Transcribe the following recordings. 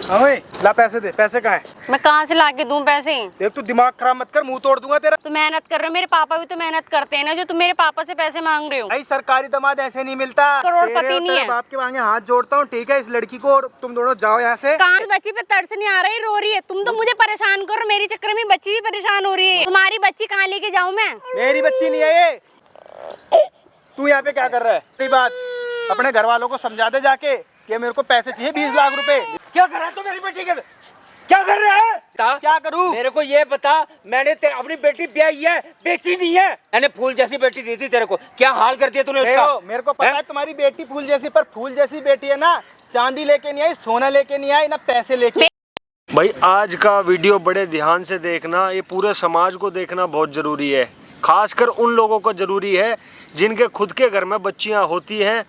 ओए ला पैसे दे। पैसे कहाँ है? मैं कहाँ से लाके दूं पैसे? देख तू दिमाग खराब मत कर, मुंह तोड़ दूंगा तेरा। तो मेहनत कर रहे हो, मेरे पापा भी तो मेहनत करते हैं ना, जो तुम मेरे पापा से पैसे मांग रहे हो। भाई सरकारी दामाद ऐसे नहीं मिलता। करोड़पति नहीं है। बाप के आगे हाथ जोड़ता हूँ, ठीक है? इस लड़की को और तुम दोनों जाओ यहाँ से। कहाँ बच्ची पे तरस नहीं आ रही, रो रही है। तुम तो मुझे परेशान करो, मेरे चक्कर में बच्ची भी परेशान हो रही है। तुम्हारी बच्ची कहाँ लेके जाऊँ मैं? मेरी बच्ची नहीं है ये। तू यहाँ पे क्या कर रहा है? सही बात, अपने घर वालों को समझा दे जाके कि मेरे को पैसे चाहिए 20 लाख रुपए। क्या कर रहा है तू मेरी बेटी के? क्या कर रहा है? क्या करूं? मेरे को ये बता, मैंने अपनी बेटी ब्याही है, बेची नहीं है। मैंने फूल जैसी बेटी दी थी तेरे को, क्या हाल कर दिया तूने उसका? मेरे को पता है तुम्हारी बेटी फूल जैसी, पर फूल जैसी बेटी है ना, चांदी लेके नहीं आई, सोना लेके नहीं आई, ना पैसे लेके। भाई आज का वीडियो बड़े ध्यान से देखना, ये पूरे समाज को देखना बहुत ज़रूरी है। खासकर उन लोगों को ज़रूरी है जिनके खुद के घर में बच्चियां होती हैं।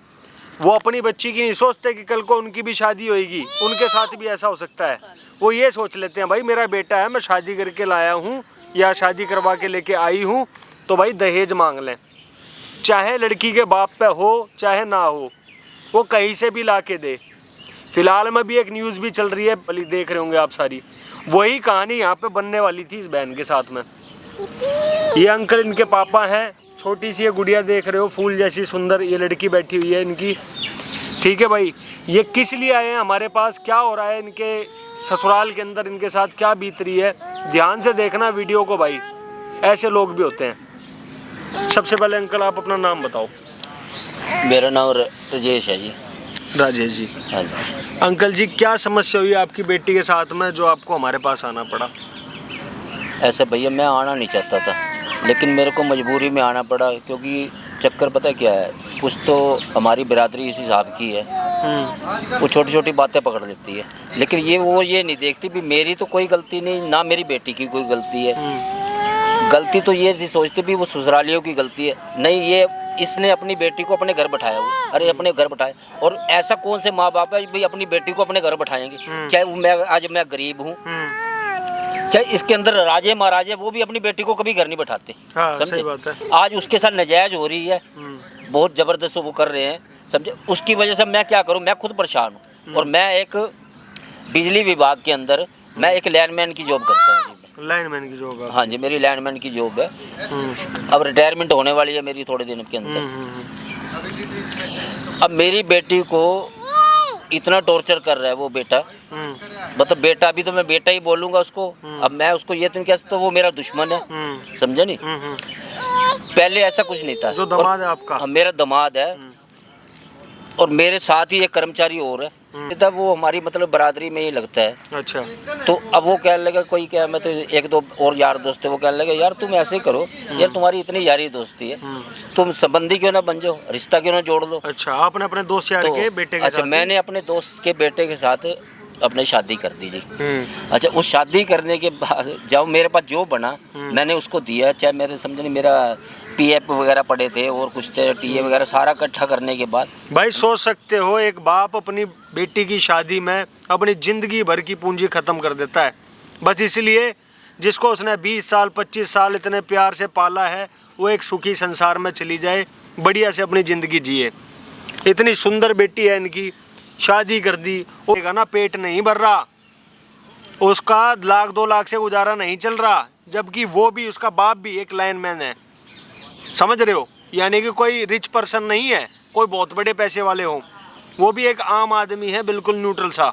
वो अपनी बच्ची की नहीं सोचते कि कल को उनकी भी शादी होएगी, उनके साथ भी ऐसा हो सकता है। वो ये सोच लेते हैं भाई मेरा बेटा है, मैं शादी करके लाया हूँ या शादी करवा के लेके आई हूँ, तो भाई दहेज मांग लें। चाहे लड़की के बाप पे हो चाहे ना हो, वो कहीं से भी ला के दे। फिलहाल में भी एक न्यूज़ भी चल रही है, भली देख रहे होंगे आप सारी। वही कहानी यहाँ पे बनने वाली थी इस बहन के साथ में। ये अंकल इनके पापा हैं। छोटी सी ये गुड़िया देख रहे हो, फूल जैसी सुंदर ये लड़की बैठी हुई है इनकी। ठीक है भाई, ये किस लिए आए हैं हमारे पास, क्या हो रहा है इनके ससुराल के अंदर, इनके साथ क्या बीत रही है, ध्यान से देखना वीडियो को भाई। ऐसे लोग भी होते हैं। सबसे पहले अंकल आप अपना नाम बताओ। मेरा नाम राजेश है जी। राजेश जी, हाँ जी। अंकल जी क्या समस्या हुई आपकी बेटी के साथ में जो आपको हमारे पास आना पड़ा? ऐसे भैया मैं आना नहीं चाहता था, लेकिन मेरे को मजबूरी में आना पड़ा, क्योंकि चक्कर पता क्या है, कुछ तो हमारी बिरादरी इस हिसाब की है, वो छोटी छोटी बातें पकड़ लेती है। लेकिन वो ये नहीं देखती भी मेरी तो कोई गलती नहीं, ना मेरी बेटी की कोई गलती है। गलती तो ये थी सोचती भी वो ससुरालियों की गलती है। नहीं, ये इसने अपनी बेटी को अपने घर बैठाया हुआ। अरे अपने घर बैठाए, और ऐसा कौन से माँ बाप है भाई अपनी बेटी को अपने घर बैठाएंगे? चाहे वो आज मैं गरीब हूँ, चाहे इसके अंदर राजे महाराजे, वो भी अपनी बेटी को कभी घर नहीं बैठाते। हाँ, सही बात है। आज उसके साथ नाजायज हो रही है, बहुत ज़बरदस्त वो कर रहे हैं, समझे। उसकी वजह से मैं क्या करूं, मैं खुद परेशान हूं। और मैं एक बिजली विभाग के अंदर मैं एक लाइनमैन की जॉब करता हूँ। लाइनमैन की जॉब है? हाँ जी, मेरी लाइनमैन की जॉब है। अब रिटायरमेंट होने वाली है मेरी थोड़े दिन के अंदर। अब मेरी बेटी को इतना टॉर्चर कर रहा है वो बेटा, मतलब बेटा, अभी तो मैं बेटा ही बोलूँगा उसको। अब मैं उसको ये तो नहीं कह सकता वो मेरा दुश्मन है, समझे नहीं। पहले ऐसा कुछ नहीं था। जो दामाद है आपका? मेरा दामाद है, और मेरे साथ ही एक कर्मचारी और है, तब वो हमारी मतलब बरादरी में ही लगता है। अच्छा। तो अब वो कहने लगा, कोई क्या, मैं तो एक दो और यार दोस्त है, वो कहने लगे यार तुम ऐसे करो, यार तुम्हारी इतनी यारी दोस्ती है, तुम संबंधी क्यों ना बन जाओ, रिश्ता क्यों ना जोड़ लो। अच्छा, आपने अपने दोस्त यार के बेटे के अच्छा, साथ? मैंने अपने दोस्त के बेटे के साथ अपने शादी कर दी जी। अच्छा, उस शादी करने के बाद जब मेरे पास जो बना मैंने उसको दिया, चाहे मेरे समझे नहीं, मेरा पीएफ वगैरह पड़े थे और कुछ थे टीए वगैरह, सारा इकट्ठा करने के बाद। भाई सोच सकते हो एक बाप अपनी बेटी की शादी में अपनी ज़िंदगी भर की पूंजी ख़त्म कर देता है, बस इसलिए जिसको उसने 20 साल 25 साल इतने प्यार से पाला है, वो एक सुखी संसार में चली जाए, बढ़िया से अपनी ज़िंदगी जिए। इतनी सुंदर बेटी है इनकी, शादी कर दी, वो ना पेट नहीं भर रहा, उसका 1 लाख 2 लाख से गुजारा नहीं चल रहा, जबकि वो भी, उसका बाप भी एक लाइनमैन है, समझ रहे हो। यानी कि कोई रिच पर्सन नहीं है, कोई बहुत बड़े पैसे वाले हो, वो भी एक आम आदमी है, बिल्कुल न्यूट्रल सा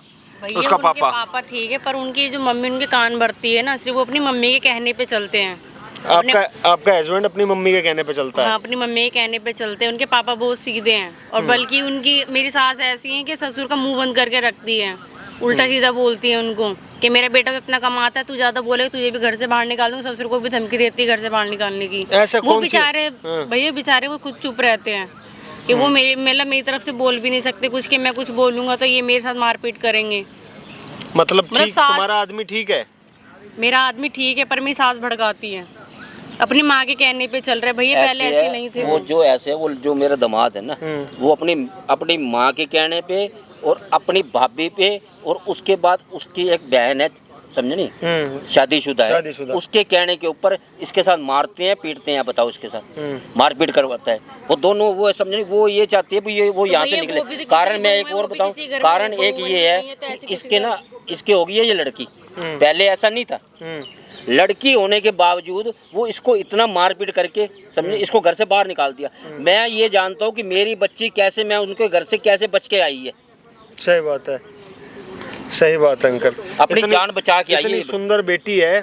उसका पापा। ठीक है, पर उनकी जो मम्मी उनके कान भरती है ना, सिर्फ वो अपनी मम्मी के कहने पे चलते हैं। आपका हस्बैंड अपनी मम्मी के कहने पे चलता है? हाँ, अपनी मम्मी के कहने पे चलते हैं। उनके पापा बहुत सीधे हैं, और बल्कि उनकी मेरी सास ऐसी है कि ससुर का मुंह बंद करके रखती है, उल्टा सीधा बोलती है उनको कि मेरा बेटा तो इतना कमाता है, तू ज्यादा बोलेगा तुझे भी घर से बाहर निकाल दूंगा। ससुर को भी धमकी देती है घर से बाहर निकालने की। वो बेचारे भैया, बेचारे वो खुद चुप रहते हैं कि वो मेरी तरफ से बोल भी नहीं सकते कुछ, कि मैं कुछ बोलूंगा तो ये मेरे साथ मारपीट करेंगे। मतलब ठीक, तुम्हारा आदमी ठीक है? मेरा आदमी ठीक है, पर मेरी सास भड़काती है, अपनी माँ के कहने पे चल रहे। भैया पहले ऐसे नहीं थे वो। जो ऐसे वो जो मेरा दामाद है ना, वो अपनी माँ के कहने पे और अपनी भाभी पे, और उसके बाद उसकी एक बहन है समझे नहीं, शादीशुदा है, शादीशुदा। उसके कहने के ऊपर इसके साथ मारते हैं पीटते हैं, बताओ इसके साथ मारपीट करवाता है। वो दोनों वो समझे नहीं, वो ये चाहती है भी वो यहाँ से भैया, वो भी निकले। तो कारण किसी मैं को एक है, और वो भी बताऊँ, किसी घर में कारण वो एक बहू ये नहीं है, तो है ऐसे किसी इसके घर ना, इसकी होगी है ये लड़की, पहले ऐसा नहीं था। लड़की होने के बावजूद वो इसको इतना मारपीट करके समझे इसको घर से बाहर निकाल दिया। मैं ये जानता हूँ कि मेरी बच्ची कैसे, मैं उनके घर से कैसे बच के आई है। सही बात है, सही बात है अंकल। अपनी जान बचा के आई है। इतनी सुंदर बेटी है,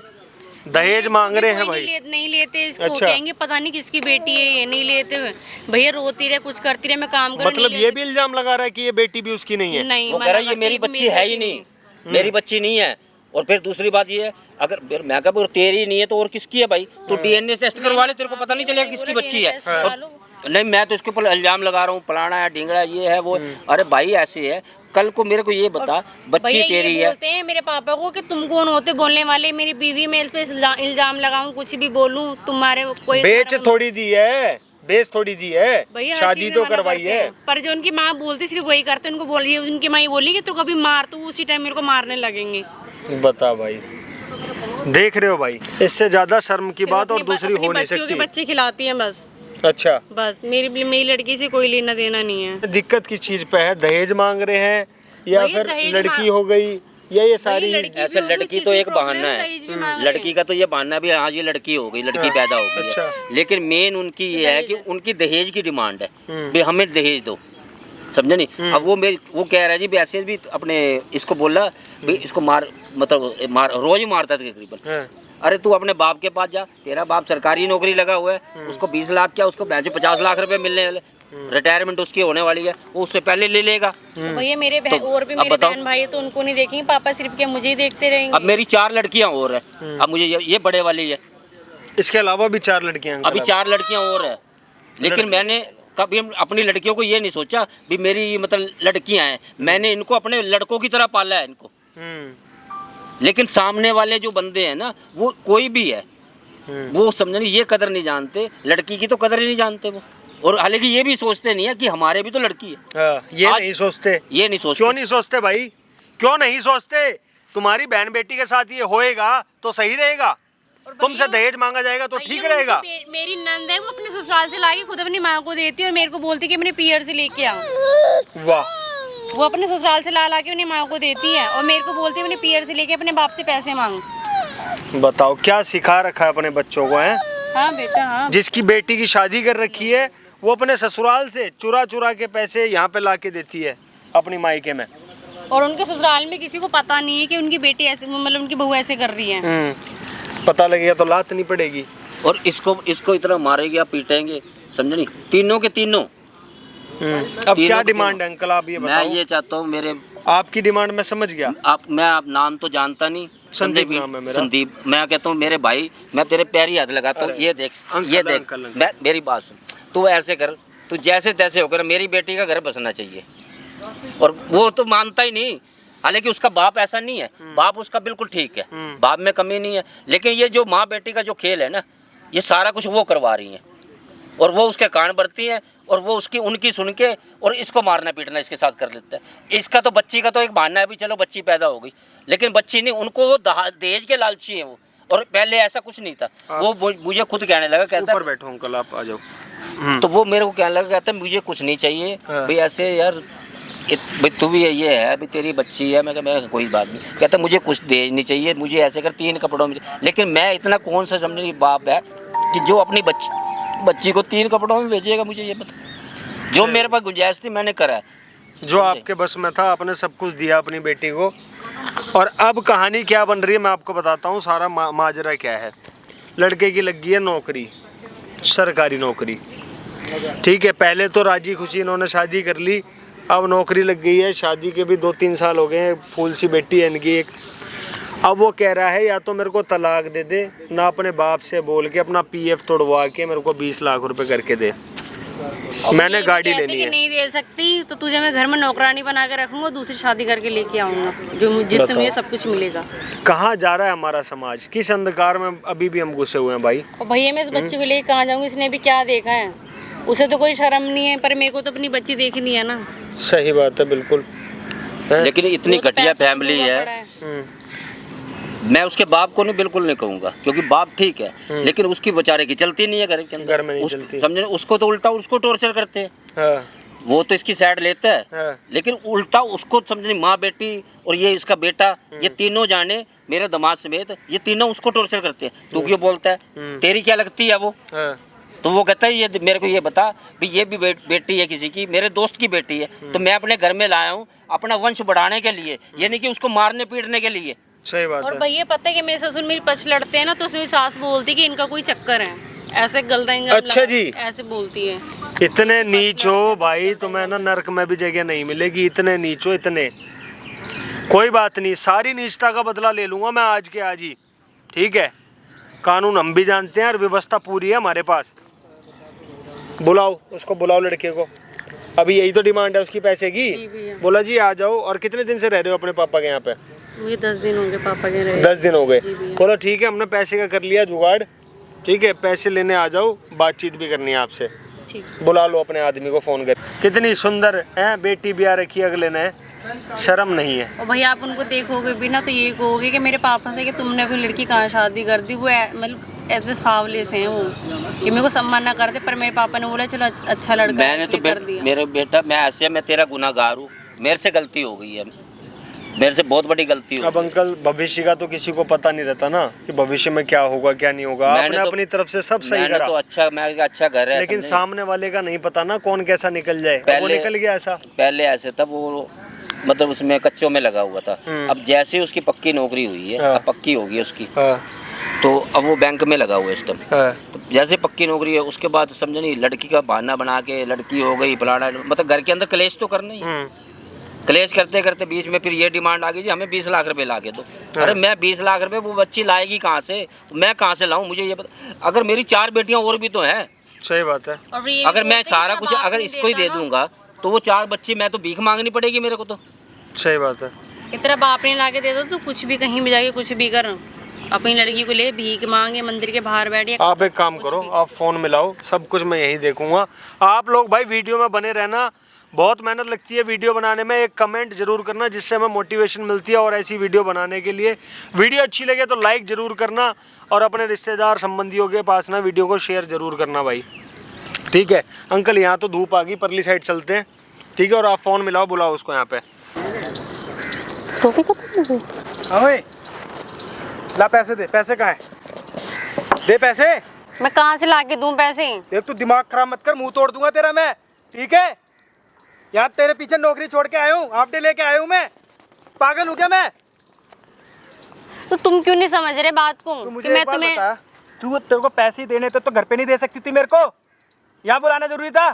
दहेज मांग रहे हैं भाई। नहीं लेते इसको, अच्छा। कहेंगे पता नहीं किसकी बेटी है, ये नहीं लेते हुए। भैया रोती रहे, कुछ करती रहे, मैं काम कर मतलब ये भी इल्जाम लगा रहा है कि ये बेटी भी उसकी नहीं है। नहीं, वो कह रहा है ये मेरी बच्ची है ही नहीं, मेरी बच्ची नहीं है। और फिर दूसरी बात ये है, अगर फिर मैं कहा तेरी नहीं है तो और किसकी है भाई? तो डीएनए टेस्ट करवा ले, तेरे को पता नहीं चलेगा किसकी बच्ची है। और नहीं, मैं तो इसके ऊपर इल्जाम लगा रहा हूँ, फलाना है, ढिंगड़ा, ये है वो। अरे भाई ऐसे है, कल को मेरे को ये बता, बच्ची तेरी है। बोलते हैं मेरे पापा को कि तुम कौन होते बोलने वाले, मेरी बीवी में इस पे इल्जाम लगाऊं, कुछ भी बोलूं, तुम्हारे कोई बेच थोड़ी दी है, बेच थोड़ी दी है, भैया हर शादी चीज़ तो में मना करवाई करते है। हैं। पर जो उनकी माँ बोलती सिर्फ वही करते, उनको बोलिए, उनकी माँ ये बोली कि तू कभी मार, तो उसी टाइम मेरे को मारने लगेंगे। बता भाई, देख रहे हो भाई, इससे ज्यादा शर्म की बात और अपनी दूसरी अपनी हो नहीं बच्चियों के सकती। बच्चे खिलाती हैं बस। अच्छा, बस मेरी लड़की से कोई लेना देना नहीं है। दिक्कत किस चीज पे है? दहेज मांग रहे हैं या भैया, फिर दहेज लड़की मांग- हो गई या ये सारी? लड़की ऐसे भी होगी, लड़की किसी तो एक प्रॉब्लम बहाना दहेज भी है, मांग रहे लड़की का तो ये बहाना भी, हाँ ये लड़की हो गई, लड़की पैदा हो गई अच्छा। है। लेकिन मेन उनकी ये है कि उनकी दहेज की डिमांड है, भी हमें दहेज दो, समझे नहीं। अब वो कह रहा है जी, भी ऐसे भी अपने इसको बोला भी इसको मार, मतलब रोज ही मारता था तकरीबन। अरे तू अपने बाप के पास जा, तेरा बाप सरकारी नौकरी लगा हुआ है, उसको 20 लाख क्या, उसको 50 लाख रुपए मिलने वाले, रिटायरमेंट उसकी होने वाली है, वो उससे पहले ले लेगा। तो भैया मेरे तो और भी अब मेरे बताओ। बहन भाई तो उनको नहीं देखेंगे, पापा सिर्फ क्या मुझे ही देखते रहेंगे। अब मेरी 4 लड़कियां और है, अब मुझे ये बड़े वाली है, इसके अलावा भी 4 लड़कियां अभी 4 लड़कियां और है। लेकिन मैंने कभी अपनी लड़कियों को ये नहीं सोचा भी मेरी मतलब लड़कियां हैं, मैंने इनको अपने लड़कों की तरह पाला है इनको। लेकिन सामने वाले जो बंदे हैं ना, वो कोई भी है, वो समझने ये कदर नहीं जानते, लड़की की तो कदर ही नहीं जानते वो। और हालांकि ये भी सोचते नहीं है कि हमारे भी तो लड़की है। ये आज- नहीं सोचते। ये नहीं सोचते। क्यों नहीं सोचते भाई? क्यों नहीं सोचते? तुम्हारी बहन बेटी के साथ ये होएगा तो सही रहेगा, तुमसे दहेज मांगा जाएगा तो ठीक रहेगा। मेरी नंद है, वो अपने ससुराल से लाके खुद अपनी माँ को देती है और मेरे को बोलती कि मैंने पियर से लेके आओ। वाह, वो अपने ससुराल से ला के अपनी माँ को देती है और मेरे को बोलती है मैंने पियर से लेके अपने बाप से पैसे मांग। बताओ क्या सिखा रखा है अपने बच्चों को, है? हाँ बेटा, हाँ। जिसकी बेटी की शादी कर रखी है, वो अपने ससुराल से चुरा चुरा के पैसे यहाँ पे ला के देती है अपनी मायके में। और उनके ससुराल में किसी को पता नहीं है कि उनकी बेटी ऐसे, मतलब उनकी बहू ऐसे कर रही है। पता लगेगा तो लात नहीं पड़ेगी। और इसको इतना मारेंगे, आप पीटेंगे, समझे नहीं, तीनों के तीनों। अब क्या डिमांड है अंकल, आप ये मैं बताओ। ये चाहता हूँ, मेरे आपकी डिमांड मैं समझ गया। आप नाम तो जानता नहीं, संदीप नाम है मेरा। संदीप। मैं कहता हूँ मेरे भाई, मैं तेरे पैर ही हाथ लगाता हूँ, ये देख, अंकल, ये देख, अंकल, अंकल। मैं मेरी बात सुन, तू ऐसे कर, तू जैसे तैसे होकर मेरी बेटी का घर बसना चाहिए। और वो तो मानता ही नहीं, हालांकि उसका बाप ऐसा नहीं है, बाप उसका बिल्कुल ठीक है, बाप में कमी नहीं है। लेकिन ये जो माँ बेटी का जो खेल है ना, ये सारा कुछ वो करवा रही है, और वो उसके कान भरती है, और वो उनकी सुन के और इसको मारना पीटना इसके साथ कर लेता है। इसका तो बच्ची का तो एक बहाना है भी, चलो बच्ची पैदा हो गई, लेकिन बच्ची नहीं, उनको वो दहेज के लालची है वो। और पहले ऐसा कुछ नहीं था। वो मुझे खुद कहने लगा, कहता ऊपर बैठो अंकल, आप आ जाओ। तो वो मेरे को कहने लगा, कहता मुझे कुछ नहीं चाहिए भाई, ऐसे यार भाई तू भी ये है भाई, तेरी बच्ची है। मैं कहा मेरा कोई बात नहीं। कहता मुझे कुछ दहेज नहीं चाहिए, मुझे ऐसे कर 3 कपड़ों में। लेकिन मैं इतना कौन सा समझने बाप है कि जो अपनी बच्ची को 3 कपड़ों में भेजिएगा? मुझे ये बता, जो मेरे पास गुंजाइश थी मैंने करा, जो आपके बस में था आपने सब कुछ दिया अपनी बेटी को। और अब कहानी क्या बन रही है मैं आपको बताता हूँ, सारा माजरा क्या है। लड़के की लग गई है नौकरी, सरकारी नौकरी, ठीक है। पहले तो राजी खुशी इन्होंने शादी कर ली, अब नौकरी लग गई है, शादी के भी 2-3 साल हो गए हैं, फूल सी बेटी है इनकी एक। अब वो कह रहा है या तो मेरे को तलाक दे दे, ना अपने बाप से बोल के अपना पीएफ तोड़वा के मेरे को 20 लाख रुपए करके दे। मैंने गाड़ी लेनी है। नहीं दे सकती तो तुझे मैं घर में नौकरानी बना के रखूंगा, दूसरी शादी करके लेके आऊंगा, जो जिससे मुझे सब कुछ मिलेगा। कहाँ जा रहा है हमारा समाज, किस अंधकार में अभी भी हम घुसे हुए हैं भाई। और भैया मैं इस बच्चे को लेके कहाँ जाऊंगी? इसने भी क्या देखा है, उसे तो कोई शर्म नहीं है, पर मेरे को तो अपनी बच्ची देखनी है ना। सही बात है, बिल्कुल है? लेकिन इतनी वो तो घटिया पैसा फैमिली डूबा है, पड़ा मैं उसके बाप को नहीं, बिल्कुल नहीं कहूँगा, क्योंकि बाप ठीक है लेकिन उसकी बेचारे की चलती नहीं है घर के अंदर। घर में नहीं चलती। समझे, उसको तो उल्टा उसको टॉर्चर करते हैं। हाँ, वो तो इसकी साइड लेता है हाँ। लेकिन उल्टा उसको समझे, माँ बेटी और ये इसका बेटा, ये तीनों जाने मेरे दामाद समेत, ये तीनों उसको टॉर्चर करते हैं। तू क्यों बोलता है, तेरी क्या लगती है वो? हाँ। तो वो कहता है ये मेरे को ये बता भी, ये भी बेटी है किसी की, मेरे दोस्त की बेटी है, तो मैं अपने घर में लाया हूँ अपना वंश बढ़ाने के लिए, ये नहीं कि उसको मारने पीटने के लिए। सही बात और है। भैया पता है कि मेरे ससुर मेरी पछ लड़ते हैं ना, तो उसमें सास बोलती कि इनका कोई चक्कर है, ऐसे गलत अच्छा जी। ऐसे बोलती है। इतने नीच हो भाई, तुम्हें ना नरक में भी जगह नहीं मिलेगी। इतने नीच हो, इतने। कोई बात नहीं, सारी नीचता का बदला ले लूंगा मैं आज के आज ही, ठीक है। कानून हम भी जानते हैं और व्यवस्था पूरी है हमारे पास। बुलाओ उसको, बुलाओ लड़के को। अभी यही तो डिमांड है उसकी, पैसे की। जी भैया। बोला जी आ जाओ। और कितने दिन से रह रहे हो अपने पापा के यहाँ पे? मुझे 10 दिन हो गए पापा के रहे। 10 दिन हो गए। जी भैया। बोलो ठीक है, हमने पैसे का कर लिया जुगाड़, ठीक है। पैसे लेने आ जाओ, बातचीत भी करनी है आपसे। ठीक। बुला लो अपने आदमी को फ़ोन कर। कितनी सुंदर है बेटी, ब्याह रखी अगले ने, शर्म नहीं है। और भैया आप उनको देखोगे भी ना तो ये कहोगे कि मेरे पापा से कि तुमने अपनी लड़की कहाँ शादी कर दी। वो मतलब ऐसे सावले से हैं वो, कि मेरे को सम्मान ना करते, पर मेरे पापा ने बोला चलो अच्छा लड़का मैंने है, तो कर दिया। मेरे बेटा, मैं ऐसे, मैं तेरा गुनाहगार हूँ, मेरे से गलती हो गई है, मेरे से बहुत बड़ी गलती हो अब गई। अंकल भविष्य का तो किसी को पता नहीं रहता ना, कि भविष्य में क्या होगा क्या नहीं होगा। मैंने आपने तो- अपनी तरफ से सब सही मैंने करा, तो अच्छा, मैं अच्छा घर है, लेकिन समझे? सामने वाले का नहीं पता ना कौन कैसा निकल जाए। अब वो निकल गया ऐसा। पहले ऐसे था वो, मतलब उसमें कच्चों में लगा हुआ था। अब जैसे उसकी पक्की नौकरी हुई है, हाँ। अब पक्की होगी उसकी, हाँ, तो अब वो बैंक में लगा हुआ है इस टाइम। हाँ, तो जैसे पक्की नौकरी है उसके बाद समझो नहीं, लड़की का बहाना बना के लड़की हो गई फलाना, मतलब घर के अंदर क्लेश तो करना ही है। क्लेश करते करते बीच में फिर ये डिमांड आ गई जी हमें 20 लाख रुपए ला के दो। अरे मैं 20 लाख रुपए वो बच्ची लाएगी कहाँ से, मैं कहाँ से लाऊं, मुझे ये बता। अगर मेरी 4 बेटियां और भी तो हैं, सही बात है। और ये अगर मैं बोलते हैं सारा कि कुछ बाप अगर नहीं इसको ही दे देता ना, दूंगा तो वो 4 बच्चे, मैं तो भीख मांगनी पड़ेगी मेरे को तो। सही बात है। इतना बाप ने ला के दे दो तो कुछ भी कहीं भी जाके कुछ भी कर, अपनी लड़की को ले भीख मांगे मंदिर के बाहर बैठे। आप एक काम करो, आप फ़ोन मिलाओ, सब कुछ मैं यहीं देखूंगा। आप लोग भाई वीडियो में बने रहना, बहुत मेहनत लगती है वीडियो बनाने में। एक कमेंट जरूर करना जिससे हमें मोटिवेशन मिलती है और ऐसी वीडियो बनाने के लिए। वीडियो अच्छी लगे तो लाइक ज़रूर करना और अपने रिश्तेदार संबंधियों के पास ना वीडियो को शेयर ज़रूर करना भाई, ठीक है। अंकल यहाँ तो धूप आ गई, परली साइड चलते हैं, ठीक है। और आप फ़ोन मिलाओ, बुलाओ उसको यहाँ पे। हाँ भाई, ला पैसे दे। पैसे कहाँ है? दे पैसे। मैं कहाँ से ला के दूँ पैसे? देख तू दिमाग खराब मत कर, मुंह तोड़ दूंगा तेरा मैं, ठीक है। यहाँ तेरे पीछे नौकरी छोड़ के आया हूँ, हाफ डे लेके आया हूँ मैं। पागल हूँ क्या मैं? तो तुम क्यों नहीं समझ रहे बात को? तू कि मुझे मैं एक बात तुम्हें बता, तू तेरे को पैसे ही देने थे तो घर पे नहीं दे सकती थी मेरे को? यहाँ बुलाना जरूरी था?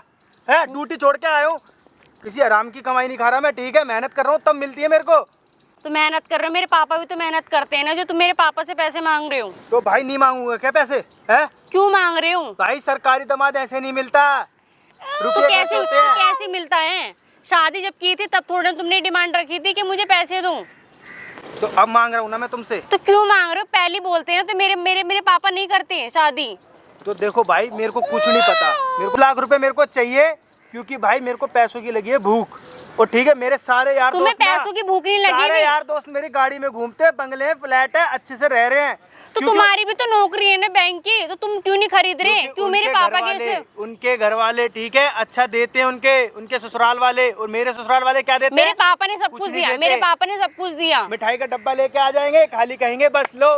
है ड्यूटी छोड़ के आया हूँ, किसी आराम की कमाई नहीं खा रहा मैं, ठीक है। मेहनत कर रहा हूँ तब मिलती है मेरे को। तो मेहनत कर रहे हो, मेरे पापा भी तो मेहनत करते हैं ना, जो तुम मेरे पापा से पैसे मांग रहे हो। तो भाई नहीं मांगूंगा क्या पैसे? है क्यों मांग रहे हो? भाई सरकारी दामाद ऐसे नहीं मिलता, तो रुपये कैसे होते हैं। कैसे मिलता है? शादी जब की थी तब थोड़ा तुमने डिमांड रखी थी कि मुझे पैसे दो, तो अब मांग रहा हूँ ना मैं तुमसे। तो क्यों मांग रहे हो? पहले बोलते हैं ना, तो मेरे मेरे मेरे पापा नहीं करते शादी। तो देखो भाई, मेरे को कुछ नहीं पता, मेरे को लाख रुपए मेरे को चाहिए, क्योंकि भाई मेरे को पैसों की लगी है भूख। और ठीक है, मेरे सारे यार तुम्हें दोस्त ना, पैसों की भूख नहीं लगी सारे भी? यार दोस्त मेरी गाड़ी में घूमते हैं, बंगले हैं, फ्लैट है, अच्छे से रह रहे हैं। तो क्योंकि- तुम्हारी भी तो नौकरी है ना बैंक की, तो तुम क्यों नहीं खरीद रहे? क्योंकि क्यों मेरे उनके पापा घर के वाले- ऐसे? उनके घर वाले ठीक है अच्छा देते हैं, उनके ससुराल वाले, और मेरे ससुराल वाले क्या देते मेरे हैं? पापा ने सब कुछ कुछ नहीं दिया, देते। मेरे पापा ने सब कुछ दिया। मिठाई का डब्बा लेके आ जाएंगे, खाली कहेंगे बस लो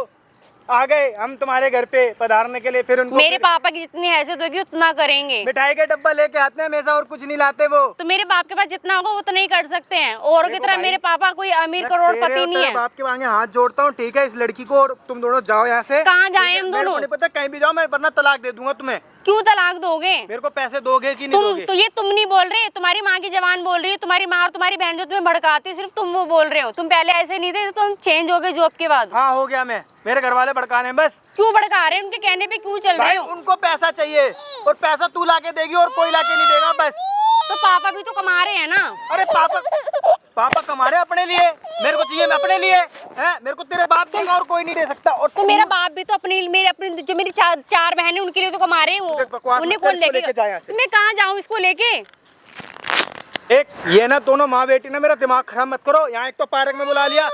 आ गए हम तुम्हारे घर पे पधारने के लिए। फिर उनको मेरे फिर पापा की जितनी हैसियत होगी उतना करेंगे। मिठाई का डब्बा लेके आते हैं हमेशा, और कुछ नहीं लाते वो। तो मेरे बाप के पास जितना होगा वो तो नहीं कर सकते हैं, औरों की देखो तरह भाई, मेरे पापा कोई अमीर मैं करोड़पति तेरे और नहीं तेरे है। बाप के आगे हाथ जोड़ता हूँ, ठीक है। इस लड़की को और तुम दोनों जाओ यहाँ से। कहाँ ठीक जाएं है? हम मेरे को दोनों? नहीं पता, कहीं भी जाओ, मैं वरना तलाक दे दूंगा तुम्हें। क्यों तलाक दोगे? मेरे को पैसे दोगे कि नहीं तुम दोगे? तो ये तुम नहीं बोल रहे, तुम्हारी माँ की जवान बोल रही है, तुम्हारी माँ और तुम्हारी बहन जो तुम्हें भड़काती है, सिर्फ तुम वो बोल रहे हो। तुम पहले ऐसे नहीं थे, तो तुम चेंज हो गए जॉब के बाद। हाँ हो गया मैं, मेरे घर वाले भड़काने हैं बस। क्यों भड़का रहे हैं? उनके कहने पे क्यों चल रहे भाई हो? उनको पैसा चाहिए, और पैसा तू लाके देगी और कोई लाके नहीं देगा बस। तो पापा भी तो कमा रहे हैं ना। अरे पापा कमा रहे अपने लिए, मेरे को चाहिए मैं अपने लिए है। मेरे को तेरे बाप देगा और कोई नहीं दे सकता। और तो मेरा बाप भी तो अपनी जो मेरी चार बहनें उनके लिए तो कमा रहे हैं देख बकवास वो। उन्हें मत कर, कौन इसको लेके लेके जा यहाँ से। मैं कहाँ जाऊँ इसको लेके? एक ये ना दोनों माँ बेटी ना मेरा दिमाग खराब मत करो। यहाँ एक तो पार्क में बुला लिया,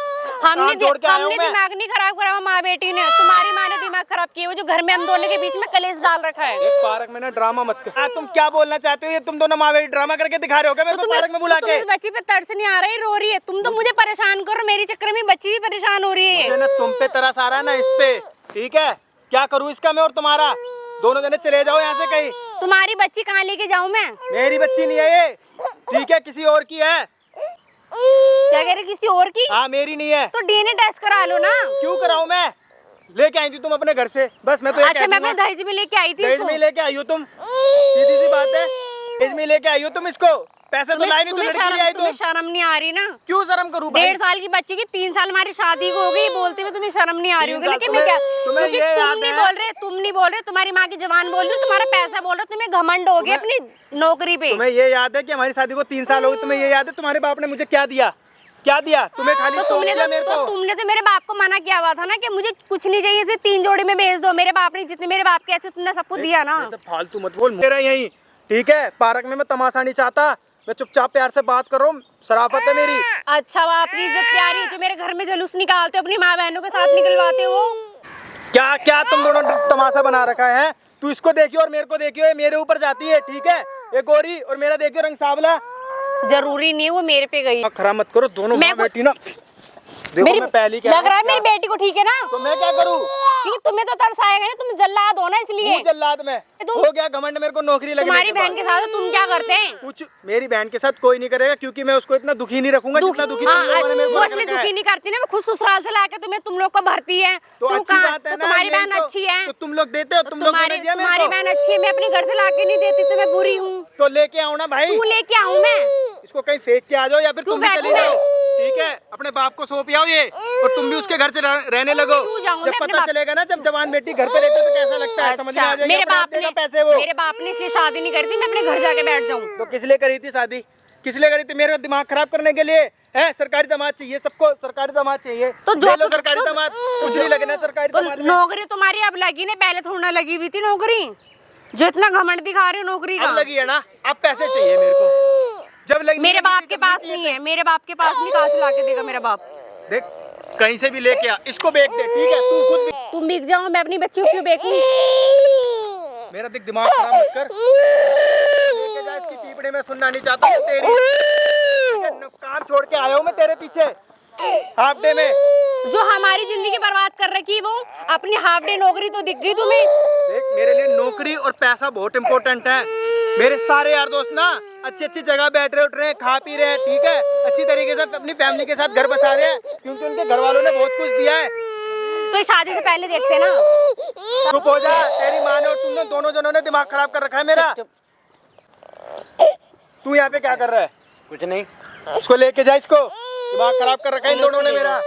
हमने जोड़ के आया हूँ मैं। दिमाग नहीं खराब करा, माँ बेटी ने, तुम्हारी माँ ने दिमाग खराब किया, वो जो घर में हम दोनों के बीच में कलेश डाल रखा है। एक पार्क में ना ड्रामा मत कर। तुम क्या बोलना चाहते हो? ये तुम दोनों माँ बेटी ड्रामा करके दिखा रहे हो क्या मेरे को पार्क में बुला के? इस बच्ची पे तरस नहीं आ रही, रो रही है, तुम तो मुझे परेशान करो, मेरी चक्कर में बच्ची भी परेशान हो रही है। मुझे ना तुम पे तरस आ रहा है ना इस पे, ठीक है? क्या करूँ इसका मैं और तुम्हारा? दोनों जने चले जाओ यहाँ से कहीं। तुम्हारी बच्ची कहाँ लेके जाऊँ मैं? मेरी बच्ची नहीं है ये, ठीक है? किसी और की है। क्या कह रहे, किसी और की? हाँ, मेरी नहीं है। तो डीएनए टेस्ट करा लो ना। क्यों कराऊं मैं? लेके आई थी तुम अपने घर से, बस मैं तो ये अच्छा, कह मैं दूंगा। अपने दहेज में लेके आई थी दहेज इसको। में लेके आई हो तुम, सीधी सी बात है। दहेज में लेके आई हो तुम इसको, पैसे तो लाई नहीं, तो लड़की ले आई तुम्हें तुम। शर्म नहीं आ रही ना? क्यों शर्म करूं भाई? 1.5 साल की बच्ची की 3 साल हमारी शादी को हो गई, बोलते हुए तुम्हें शर्म नहीं आ रही 3 होगी। साल लेकिन मैं क्या, तुम्हें क्योंकि ये तुम याद नहीं है? बोल रहे, तुम नहीं बोल रहे, तुम्हारी माँ की जबान बोल रही, तुम्हारा पैसा बोल रहे, तुम्हें घमंड हो गया अपनी नौकरी पे। तुम्हें ये याद है कि हमारी शादी को 3 साल हो गए? तुम्हें ये याद है तुम्हारे बाप ने मुझे क्या दिया? क्या दिया तुम्हें? खाली तो सौंप दिया मेरे को। तुमने तो मेरे बाप को मना किया हुआ था ना कि मुझे कुछ नहीं चाहिए, सिर्फ 3 जोड़ी में भेज दो। मेरे बाप ने जितने मेरे बाप के ऐसे तुमने सबको दिया ना। ऐसे फालतू मत बोल मेरा यही, ठीक है? पार्क में मैं तमाशा नहीं चाहता, मैं चुपचाप प्यार से बात कर रहा हूँ, शराफत है मेरी। अच्छा, वो आपकी इज्जत प्यारी है, जो मेरे घर में जुलूस निकालते हो, अपनी माँ बहनों के साथ निकलवाते हो। क्या क्या तुम दोनों तमाशा बना रखा है? तू इसको देखियो और मेरे को देखियो, ये मेरे ऊपर जाती है, ठीक है? ये गोरी और मेरा देखियो रंग सांवला। जरूरी नहीं है वो मेरे पे गई। खराब मत करो दोनों माँ बेटी ना। देखो मेरी मैं पहली कह लग रहा है हूँ, मेरी बेटी को, ठीक है ना? तो मैं क्या करूँ? क्योंकि तुम्हें तो तरस आएगा ना, तुम जल्लाद हो ना, इसलिए। तू जल्लाद में हो गया घमंड, मेरे को नौकरी लगने तुम्हारी के बाद। बहन के साथ तुम क्या करते हैं? कुछ मेरी बहन के साथ कोई नहीं करेगा, क्योंकि मैं उसको इतना दुखी नहीं रखूंगा जितना दुखी तुम लोगों ने मेरे को वो रख इसलिए रखा है। दुखी नहीं करती ना, वो खुद ससुराल से लाके तुम्हें तुम लोग को भरती है। तो अच्छी बात है ना, तुम्हारी यही बहन तो- अच्छी है, तो तुम लोग देते हो, तुम लोगों ने दिया मेरे तुम्हारी को। बहन अच्छी है, मैं अपने घर से लाके नहीं देती, तो मैं बुरी हूँ। तो लेके आओ ना भाई, तू लेके आऊँ मैं? इसको कहीं फेंक के आ जाओ या फिर क्यों तुम भी फेंकूं चली मैं? जाओ, ठीक है? अपने बाप को सौंप आओ ये, और तुम भी उसके घर से रहने लगो। क्यों जाऊं जब मैं अपने पता बाप- चलेगा ना, जब जवान बेटी घर पे रहती है तो कैसा लगता है, समझ में आ अच्छा, जाएगा। मेरे अपने आप बाप ने देगा पैसे वो। मेरे बाप ने इसलिए शादी नहीं करती, मैं अपने घर जाके बैठ जाऊँ। तो किस लिए करी थी शादी? किस लिए करी थी? मेरा दिमाग खराब करने के लिए है? सरकारी दामाद चाहिए सबको, सरकारी दामाद चाहिए, तो जो ले लो तो- सरकारी तो- दामाद, कुछ नहीं लगना सरकारी तो दामाद में। नौकरी तुम्हारी अब लगी ना, पहले थोड़ा लगी हुई थी नौकरी, जो इतना घमंड दिखा रहे हो नौकरी का। अब लगी है ना, अब पैसे चाहिए मेरे को। जब लगी मेरे बाप के पास नहीं है, मेरे बाप के पास नहीं, कहाँ से लाके देगा मेरा बाप? देख कहीं से भी लेके आ, इसको बेच दे, ठीक है? तू खुद भी तुम बिक जाओ, मैं अपनी बच्ची को क्यों बेचूं? मेरा देख दिमाग खराब मत कर, लेके जा इसकी पीपड़े में, सुनना नहीं चाहता हूँ तेरी। काम छोड़ के आया हूँ मैं तेरे पीछे हाफ डे में। जो हमारी जिंदगी बर्बाद कर रखी है, वो अपनी हाफ डे नौकरी तो दिख गई तुम्हें। देख मेरे लिए नौकरी और पैसा बहुत इंपॉर्टेंट है। मेरे सारे यार दोस्त ना अच्छी अच्छी जगह बैठ रहे, उठ रहे हैं, खा पी रहे हैं, ठीक है? अच्छी तरीके से अपनी फैमिली के साथ घर बसा रहे हैं, क्योंकि उनके घर वालों ने बहुत कुछ दिया है। तो शादी से पहले देखते ना। चुप हो जा, तेरी माँ ने और तुमने दोनों जनों ने दिमाग खराब कर रखा है मेरा। तू यहाँ पे क्या कर रहा है? कुछ नहीं। इसको लेके जा, इसको दिमाग खराब कर रखा है इन दोनों ने मेरा।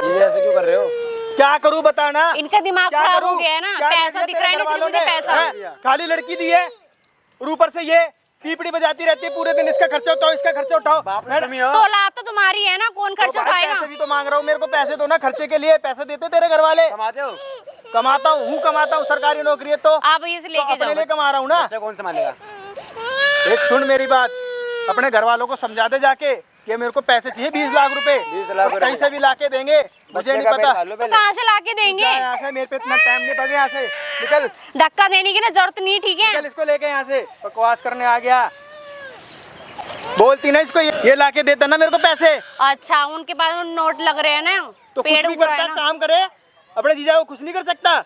ये ऐसे क्यों कर रहे हो? क्या करूं बताना? इनका दिमाग क्या खराब हो करूं? गया है ना, क्या पैसा दिया दिख रहा है तेरे ना, घर सिर्फ वालों मुझे ने? पैसा। हैं? खाली लड़की दी है और ऊपर से ये पीपड़ी बजाती रहती है पूरे दिन, इसका खर्चा उठाओ, इसका खर्चा उठाओ। तो औलाद तो तुम्हारी है ना, कौन खर्च तो भाई उठाएगा? पैसे भी तो मांग रहा हूँ, मेरे को पैसे दो ना खर्चे के लिए। पैसे देते तेरे घर वाले? कमाते हो? कमाता हूँ, कमाता हूँ, सरकारी नौकरी है तो आप ये से तो लेके अपने जाओ। लिए कमा रहा हूँ ना। बच्चा कौन संभालेगा? एक सुन मेरी बात, अपने घर वालों को समझा दे जाके कि मेरे को पैसे चाहिए 20 लाख रुपए। 20 लाख रुपए। कहीं से भी लाके देंगे, मुझे नहीं पता। तो कहाँ से लाके देंगे? जा यहाँ से, मेरे पे इतना टाइम नहीं पड़ेगा, यहाँ से निकल। धक्का देने की ना जरूरत नहीं, ठीक है? निकल, इसको लेके यहाँ से, बकवास करने आ गया। बोलती ना इसको, ये लाके देता ना मेरे को पैसे, अच्छा, उनके पास वो नोट लग रहे हैं ना, तो कुछ पेड़ भी उग रहा करता है ना। काम करे, अपने जीजा को खुश नहीं कर सकता।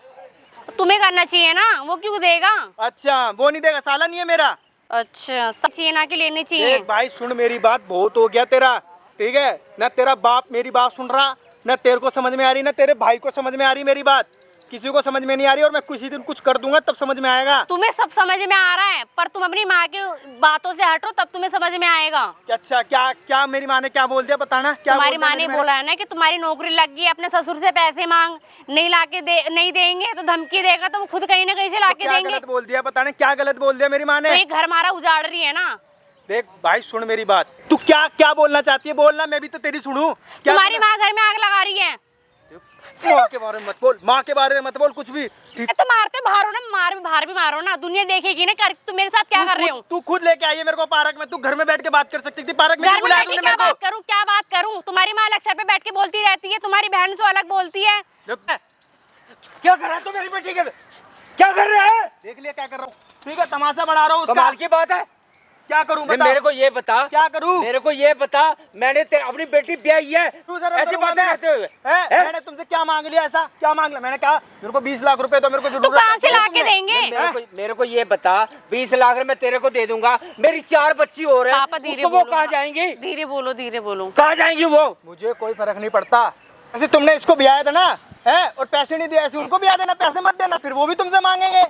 तुम्हें करना चाहिए ना, वो क्यों देगा? अच्छा वो नहीं देगा, साला नहीं है मेरा। अच्छा, सब चाहिए ना कि लेने चाहिए। देख भाई सुन मेरी बात, बहुत हो गया तेरा, ठीक है? ना तेरा बाप मेरी बात सुन रहा, ना तेरे को समझ में आ रही, ना तेरे भाई को समझ में आ रही मेरी बात, किसी को समझ में नहीं आ रही। और मैं किसी दिन कुछ कर दूंगा तब समझ में आएगा। तुम्हें सब समझ में आ रहा है, पर तुम अपनी माँ के बातों से हटो, तब तुम्हें समझ में आएगा। अच्छा क्या क्या मेरी माँ ने क्या बोल दिया बताना? क्या तुम्हारी बोल दिया माँ ने मेरी बोला है ना कि तुम्हारी नौकरी लग गई, अपने ससुर से पैसे मांग, नहीं लाके दे, नहीं देंगे तो धमकी देगा, तो वो खुद कहीं ना कहीं से लाके क्या देंगे। गलत बोल दिया बताना? क्या गलत बोल दिया मेरी माँ तो ने? ये घर हमारा उजाड़ रही है ना। देख भाई सुन मेरी बात, तू क्या क्या बोलना चाहती है बोलना, मैं भी तो तेरी सुनूं। क्या तुम्हारी माँ घर में आग लगा रही है। माँ के बारे में मत बोल, माँ के बारे में मत बोल कुछ भी, ठीक? तो मारते बाहर हो ना, बाहर भी मारो ना, दुनिया देखेगी ना कर तुम मेरे साथ क्या कर रहे हो। तू खुद लेके आई है मेरे को पार्क में, तू घर में बैठ के बात कर सकती थी, पार्क में घर क्यों में बुलाया बैठ के तूने क्या मेरे को? बात करूं, क्या बात करूं? तुम्हारी माँ अलग सर पे बैठ के बोलती रहती है, तुम्हारी बहन से अलग बोलती है। क्या कर रहा है तू मेरी बेटी के, क्या कर रहा है? देख लिया क्या कर रहा हूँ, ठीक है, तमाशा बढ़ा रहा हूँ उसका। कमाल की बात है। क्या करूँ नहीं, बता? मेरे को ये बता, क्या करूँ? मेरे को ये बता, मैंने अपनी बेटी ब्याही है, तू जरा ऐसी बातें करते हुए हैं? मैंने तुमसे क्या मांग लिया, ऐसा क्या मांग लिया? मैंने कहा मेरे को 20 लाख रुपए तो मेरे को तो जरूरत कहाँ से है। ला के तुमने- देंगे? मेरे को ये बता, 20 लाख मैं तेरे को दे दूंगा, मेरी 4 बच्ची हो रहे पापा हैं, धीरे उसको वो बोलो, कहाँ जाएंगी? धीरे बोलो, धीरे बोलो। कहाँ जाएंगी वो? मुझे कोई फर्क नहीं पड़ता, ऐसे तुमने इसको ब्याया था ना, है, और पैसे नहीं दिए, ऐसे उनको ब्याह देना, पैसे मत देना, फिर वो भी तुमसे मांगेंगे।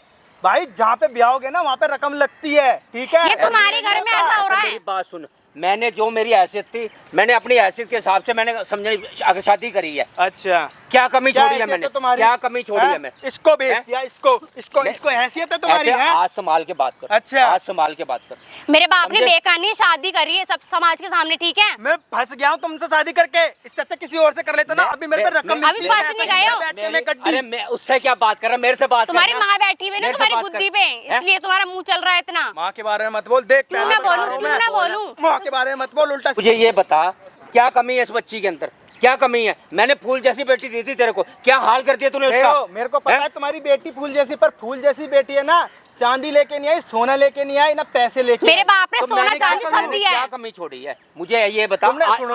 भाई जहाँ पे ब्याह होगे ना वहाँ पे रकम लगती है, ठीक है? ये तुम्हारे घर में ऐसा हो रहा मेरी है। बात सुन, मैंने जो मेरी हैसियत थी, मैंने अपनी हैसियत के हिसाब से मैंने समझे अगर शादी करी है। अच्छा, क्या कमी क्या छोड़ी है हैसियत मैंने? तुम्हारी? क्या कमी छोड़ी हैं? है मैं? इसको भेज हैं? दिया, इसको हैसियत है तुम्हारी, ऐसे है? आज संभाल के बात कर। अच्छा। आज संभाल के बात कर। मेरे बाप ने समझे? बेकानी शादी करी है सब समाज के सामने, ठीक है? मैं फंस गया हूँ तुमसे शादी करके, इससे अच्छा किसी और से कर लेता ना, मैं- अभी मेरे पे मैं- रकम मैं- मिलती अभी है, फंस नहीं ऐसा गए हो? बैठ के मैं गड्डी। अरे मैं उससे क्या बात कर रहा, मेरे से बात तुम्हारी करना। माँ बैठी हुई है ना मेरे से तुम्हारी बात बुद्धि कर। पे, हैं? इसलिए तुम्हारा मुंह चल रहा है इतना। माँ के बारे में मत बोल, देख क्यों पहले ना बता बोलूं, रहा हूँ क्यों मैं। ना बोलूं? माँ के बारे में मत बोल, उल्टा मुझे ये बता, क्या कमी है इस बच्ची के अंदर? क्या कमी है? मैंने फूल जैसी बेटी दी थी तेरे को, क्या हाल कर दिया तूने उसका? मेरे को पता हैं? है तुम्हारी बेटी फूल जैसी, पर फूल जैसी बेटी है ना, चांदी लेके नहीं आई, सोना लेके नहीं आई, ना पैसे लेके मेरे आई। बाप ने तो सोना मैंने क्या चांदी कमी- सब मैंने दिया क्या है। कमी छोड़ी है? मुझे ये बता, तुमने सुनो।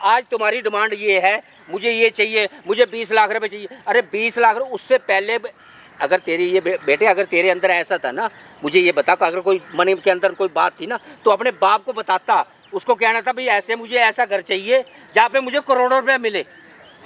आज तुम्हारी डिमांड ये है, मुझे ये चाहिए, मुझे 20 लाख रुपए चाहिए। अरे 20 लाख रुपए, उससे पहले अगर तेरी ये बेटे, अगर तेरे अंदर ऐसा था ना, मुझे ये बता कि अगर कोई मन के अंदर कोई बात थी ना, तो अपने बाप को बताता, उसको कहना था भाई ऐसे मुझे ऐसा घर चाहिए जहाँ पे मुझे करोड़ों रुपए मिले,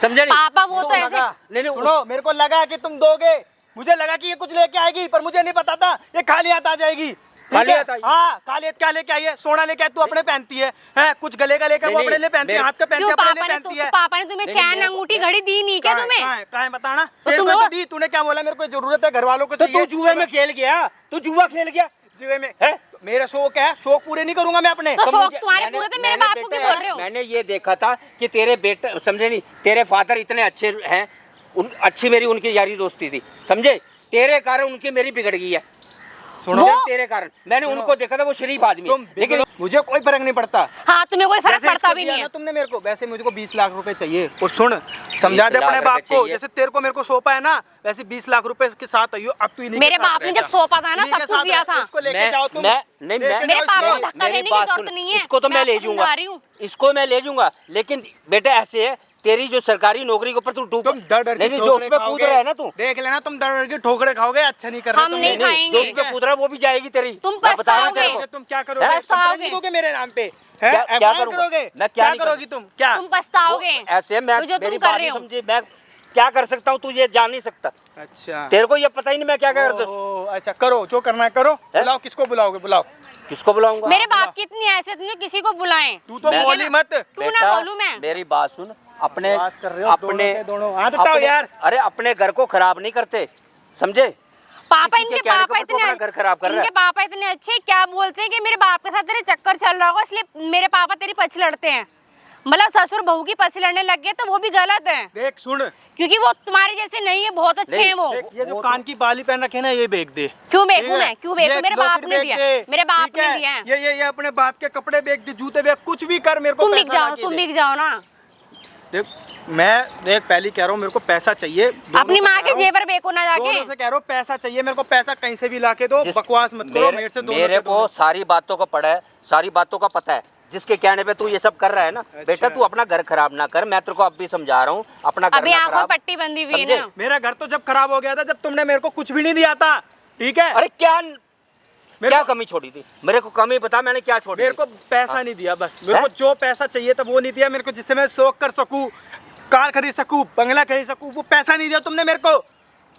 समझे नहीं? पापा वो तो ऐसे नहीं सुनो, मेरे को लगा कि तुम दोगे, मुझे लगा कि ये कुछ लेके आएगी, पर मुझे नहीं पता था ये खाली हाथ आ जाएगी। ठीक खाली है? हाथ आई? हाँ, खाली हाथ क्या लेके आई है? सोना लेके आई, तू अपने पहनती है, कुछ गले का लेकर वो नहीं, अपने लिए पहनती है, मेरे- हाथ का पहनती क्यों है, अपने लिए पापा ने पहनती है। पापा ने तुम्हें नहीं, चैन मेरे को- अंगूठी घड़ी दी नहीं क्या तुम्हें? कहाँ है बताना, तो तेरे तुम्हें को तो वो- दी, तूने क्या बोला? मेरे को जरूरत है, घर वालों को तो चाहिए। तू जुए में खेल गया, तू जुआ खेल गया जुए में है? मेरा शौक है, शौक पूरे नहीं करूंगा मैं अपने। तो शौक मुझे- तुम्हारे मैंने- पूरे थे, मेरे मैंने बाप को बेटे- क्यों बोल रहे हो? मैंने ये देखा था कि तेरे बेटे, समझे नहीं, तेरे फादर इतने अच्छे हैं, अच्छी मेरी उनकी यारी दोस्ती थी, समझे? तेरे कारण उनकी मेरी बिगड़ गई है, सुनो, वो- तेरे कारण मैंने उनको देखा था, वो शरीफ आदमी है। तुम लेकिन मुझे कोई फर्क नहीं पड़ता। हाँ तुम्हें कोई फर्क जैसे पड़ता इसको भी दिया नहीं ना है। तुमने मेरे को, वैसे मुझे को 20 लाख रुपए चाहिए। और सुन, समझा दे 20 अपने लाख बाप रुपए को, चाहिए। जैसे तेरे को मेरे को सौंपा है ना, वैसे 20 लाख रुपए के साथ आइयो, अब तू इन्हीं के मेरे साथ बाप ने रहेगा। जब सौंपा था ना, इन्हीं के सब कुछ साथ दिया रह- था। इसको लेके जाओ तुम, लेके मेरे जाओ पापा इसको। को धक्का देने की बात जरूरत सुन, नहीं है। इसको तो मैं ले आपको जाऊंगा, समझा रही हूँ। इसको मैं ले जाऊंगा, लेकिन बेटा ऐसे है, तेरी जो सरकारी नौकरी के ऊपर तू डूब, तुम डर डर नहीं की नहीं, जो ठोकरे उसमें कूद खाओगे। रहा है ना तू, देख लेना, तुम डर डर की ठोकरे खाओगे, अच्छा नहीं कर रहे हम तुम। नहीं जो खाएंगे। उसमें कूद रहा है वो भी जाएगी तेरी। तुम मैं बता रहा हूं पछताओगे। तेरे को। तुम क्या करोगे? हैं? पछताओगे। लिखोगे मेरे नाम पे, क्या FIR करूंगा? करोगे? मैं क्या क्या नहीं करोगी तुम? क्या तुम पछताओगे। ऐसे मैं, तो जो तुम मेरी कर बात रहे नहीं हो। समझी, मैं क्या कर सकता हूँ तू ये जान नहीं सकता, अच्छा, तेरे को ये पता ही नहीं मैं क्या कर सकता। ओह, अच्छा करो, जो करना है करो। बुलाओ, किसको बुलाओगे? बुलाओ। किसको बुलाऊंगा? मेरे बाप की इतनी हैसियत नहीं है, किसी को बुलाएं। तू तो मैं- बोली मत। क्यों ना बेटा, बोलूं मैं? मेरी बात सुन, अपने बात कर रहे हो, अपने दोनों के दोनों। हाँ, तो बताओ यार। अरे अपने घर को खराब नहीं करते, समझे? पापा किसी के इनके कहने पापा के ऊपर तू अपना घर खराब कर रहा है। इनके पापा इतने अच्छे, क्या बोलते हैं कि मेरे बाप के साथ तेरे चक्कर चल रहा होगा, इसलिए मेरे पापा तेरी पछ लड़ते हैं। मतलब ससुर बहू की पछ लड़ने लग गए तो वो भी गलत है, देख सुन, क्योंकि वो तुम्हारे जैसे नहीं है, बहुत अच्छे नहीं, हैं वो। देख, ये जो कान की बाली पहन रखे ना, ये बेच दे। क्यों ठीक बेचूं है? मैं? क्यों बेचूं? ये मेरे बाप लॉकेट ने बेच दिया, दे, मेरे बाप ठीक ने है? दिया है। ये अपने बाप के कपड़े बेच दे, जूते बेच, कुछ भी कर, मेरे को तुम बिक पैसा जाओ, लाके तुम दे। बिक जाओ ना। देख, मैं देख पहली कह रहा हूँ, मेरे को पैसा चाहिए। दोनों अपनी से माँ कह के रहा हूँ, जेवर बेको ना दोनों जाके। से कह रहा हूँ, पैसा चाहिए मेरे को, पैसा कहीं से भी लाके दो, बकवास मत करो मेरे से। दोनों मेरे के को दोनों। सारी बातों का पड़ा है, सारी बातों का पता है, जिसके कहने पे तू ये सब कर रहा है ना। बेटा तू अपना घर खराब ना कर, मैं तेरे को अब भी समझा रहा हूँ, अपना घर अभी ना आंखों में खराब। पट्टी बंधी हुई है समझे? ना। मेरा घर तो जब खराब हो गया था, जब तुमने मेरे को कुछ भी नहीं दिया था, ठीक है? अरे क्या क्या को- कमी छोड़ी थी? मेरे को कमी बता, मैंने क्या छोड़ी मेरे थी? को पैसा नहीं दिया, बस मेरे को जो पैसा चाहिए था वो नहीं दिया मेरे को, जिससे मैं शौक कर सकूं, कार खरीद सकूं, बंगला खरीद सकूं, वो पैसा नहीं दिया तुमने मेरे को।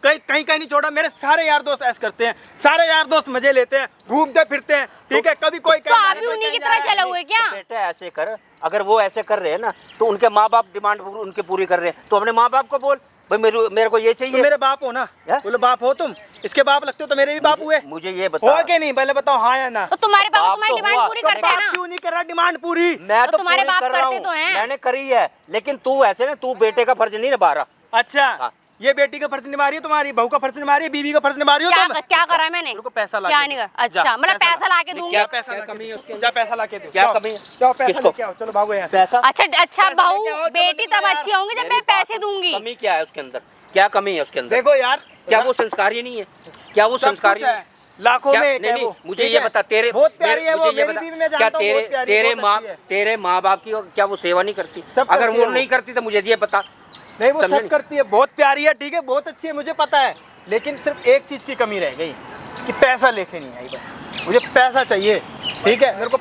कहीं कहीं कहीं नहीं छोड़ा। मेरे सारे यार दोस्त ऐश करते हैं, सारे यार दोस्त मजे लेते हैं, घूमते फिरते हैं, ठीक है? कभी कोई तो आप भी उन्हीं की तरह चले हुए क्या? तो बेटा ऐसे कर, अगर वो ऐसे कर रहे हैं ना, तो उनके माँ बाप डिमांड उनके पूरी कर रहे हैं, तो अपने माँ बाप को बोल भाई मेरे को ये चाहिए। तुम मेरे बाप हो ना? हैं? बोलो बाप हो तुम, इसके बाप लगते हो तो मेरे भी बाप हुए। मुझे ये बता, हो के नहीं, पहले बताओ हाँ या ना। तो तुम्हारे बाप बाप तुम्हारी तो डिमांड हुआ, पूरी तो करते हैं बाप ना। क्यों नहीं कर रहा डिमांड पूरी? मैं तो तो तुम्हारे पूरी बाप कर रहा करते हूँ, तो हैं। मैंने करी है, लेकिन तू ऐसे ना, तू बेटे का फर्ज नहीं निभा रहा। अच्छा हाँ। ये बेटी का फर्ज निभा रही है तुम्हारी, बहू का फर्ज निभा रही है, बीवी का फर्ज निभा रही हो तुम। क्या करा है मैंने? मेरे को पैसा ला क्या के नहीं दो। कर? अच्छा जा, मतलब पैसा ला के दूंगी? क्या पैसा क्या ला के कमी है दो? उसके अंदर? जा पैसा ला के दो। क्या जाओ, कमी है? जाओ पैसा किसको? लेके आओ, चलो भागो यहाँ से। पैसा अच्छा पैसा बहू लेके आओ, जब बेटी निकलो तब यार। अच्छी होंगी जब मैं पैसे दूंगी। कमी क्या है उसके अंदर? क्या कमी है उसके अंदर? देखो यार, क्या वो संस्कारी नहीं है? क्या वो सब संस्कारी कुछ है, लाखों क्या- में एक नहीं है नहीं वो, मुझे ठीक ये है? बता, तेरे बहुत प्यारी है वो, मुझे ये मेरी बता, बीवी मैं क्या जानता हूँ, बहुत प्यारी है, तेरे बहुत अच्छी है। तेरे माँ बाप की क्या वो सेवा नहीं करती? सब अगर करती वो है नहीं करती तो मुझे ये बता। नहीं वो समझे सब नहीं? करती है, बहुत प्यारी है, ठीक है, बहुत अच्छी है, मुझे पता है, लेकिन सिर्फ एक चीज की कमी रह गई कि पैसा लेके नहीं आई, बस मुझे पैसा चाहिए, ठीक है? मेरे को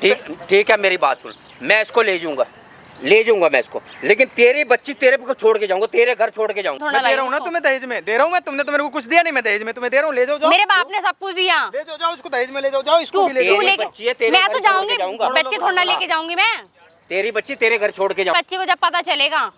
ठीक है, मेरी बात सुन, मैं इसको ले जाऊंगा मैं इसको, लेकिन तेरी बच्ची तेरे को छोड़ के जाऊंगा, तेरे घर छोड़ के जाऊंगा। मैं दे रहा हूँ ना तुम्हें दहेज में, दे रहा हूँ मैं, तुमने तो मेरे को कुछ दिया नहीं, मैं दहेज में तुम्हें दे रहा हूँ, ले जाओ जाओ। मेरे बाप ने सब कुछ दिया। ले जाओ जाओ, उसको दहेज में ले जाओ जाओ, इसको भी ले तू जाओ। बच्ची है, लेके तेरे मैं घर तो छोड़ के जाऊंगी, जाऊंगा। बच्चे थोड़ा ना लेके जाऊंगी मैं। तेरी बच्ची तेरे घर छोड़ के जाऊंगा। बच्चे को जब पता चलेगा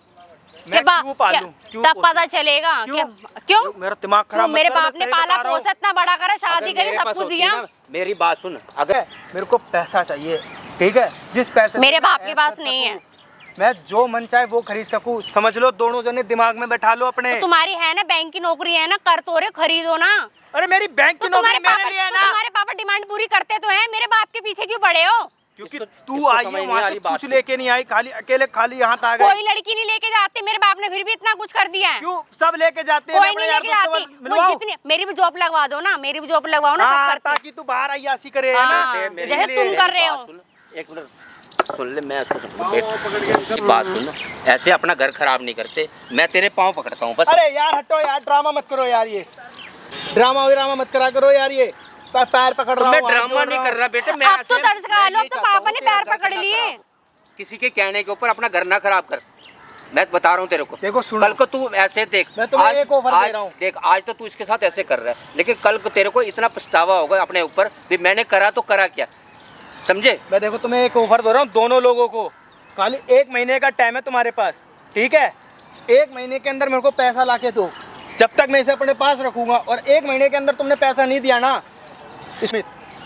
मैं क्यों पालूं? क्यों तब पोसूं? पता चलेगा क्यों? क्यों मेरा दिमाग खराब मत मेरे कर, मैं बाप ने सही पाला बता रहा हूँ। पोसा इतना बड़ा करा, शादी अगर करी, मेरे सब पास कुछ होती दिया। ना, मेरी बात सुन, अगर मेरे को पैसा चाहिए, ठीक है? जिस पैसे से मेरे मैं बाप के ऐश पास कर नहीं सकूं, है। मैं जो मन चाहे वो खरीद सकूं, समझ लो, दोनों जने दिमाग में बैठा लो अपने। तो तुम्हारी है ना बैंक की नौकरी है ना, कर तो रहे, खरीदो ना। अरे मेरी बैंक तो की नौकरी मेरे लिए है ना, तुम्हारे पापा डिमांड पूरी करते तो हैं, मेरे बाप के पीछे क्यों पड़े हो? क्योंकि इसको- तू इसको आई समझ है नहीं वहाँ आ से रही बात कुछ की। लेके नहीं आई, खाली अकेले खाली यहाँ आ गए। कोई लड़की नहीं लेके जाते, मेरे बाप ने फिर भी इतना कुछ कर दिया है। क्यों सब लेके जाते हैं? कोई मैं अपने नहीं यार लेके दोस्तों जाती, से मुझे मिलवाऊं? जितनी मेरी भी जॉब लगवा दो ना, मेरी भी जॉब लगवाओ ना, सब हाँ, करते हैं। ताकि तू बाहर अय्यासी करे, है हाँ। ना? जैसे तुम कर रहे हो। एक मिनट सुन ले, मैं इसको बात सुन, ऐसे अपना घर खराब नहीं करते, मैं तेरे पाँव पकड़ता हूँ बस। अरे यार हटो यार, ड्रामा मत करो यार, ये ड्रामा मत करा करो यार, ये पैर पकड़ रहा मैं हूँ, हाथ ड्रामा जोड़ नहीं रहा कर हूँ। रहा बेटे, मैं अब तो ऐसे- तर्ज खा मैं लो, ये अब तो चाहता पापा हूँ ने तेरा पैर घर पकड़ ना लिए। खराब। किसी के कहने के ऊपर अपना घर ना खराब कर, मैं बता रहा हूँ तेरे को। देखो सुनो, कल को तू ऐसे देख, मैं तुम्हें एक ऑफर दे रहा हूँ। देख आज तो तू इसके साथ ऐसे कर रहा है, लेकिन कल को तेरे को इतना पछतावा होगा अपने ऊपर भी मैंने करा तो करा क्या, समझे? मैं देखो तुम्हें एक ऑफर दे रहा हूँ, दोनों लोगों को खाली 1 महीने का टाइम है तुम्हारे पास, ठीक है? 1 महीने के अंदर मेरे को पैसा ला के दो, जब तक मैं इसे अपने पास रखूंगा, और 1 महीने के अंदर तुमने पैसा नहीं दिया ना इसमें,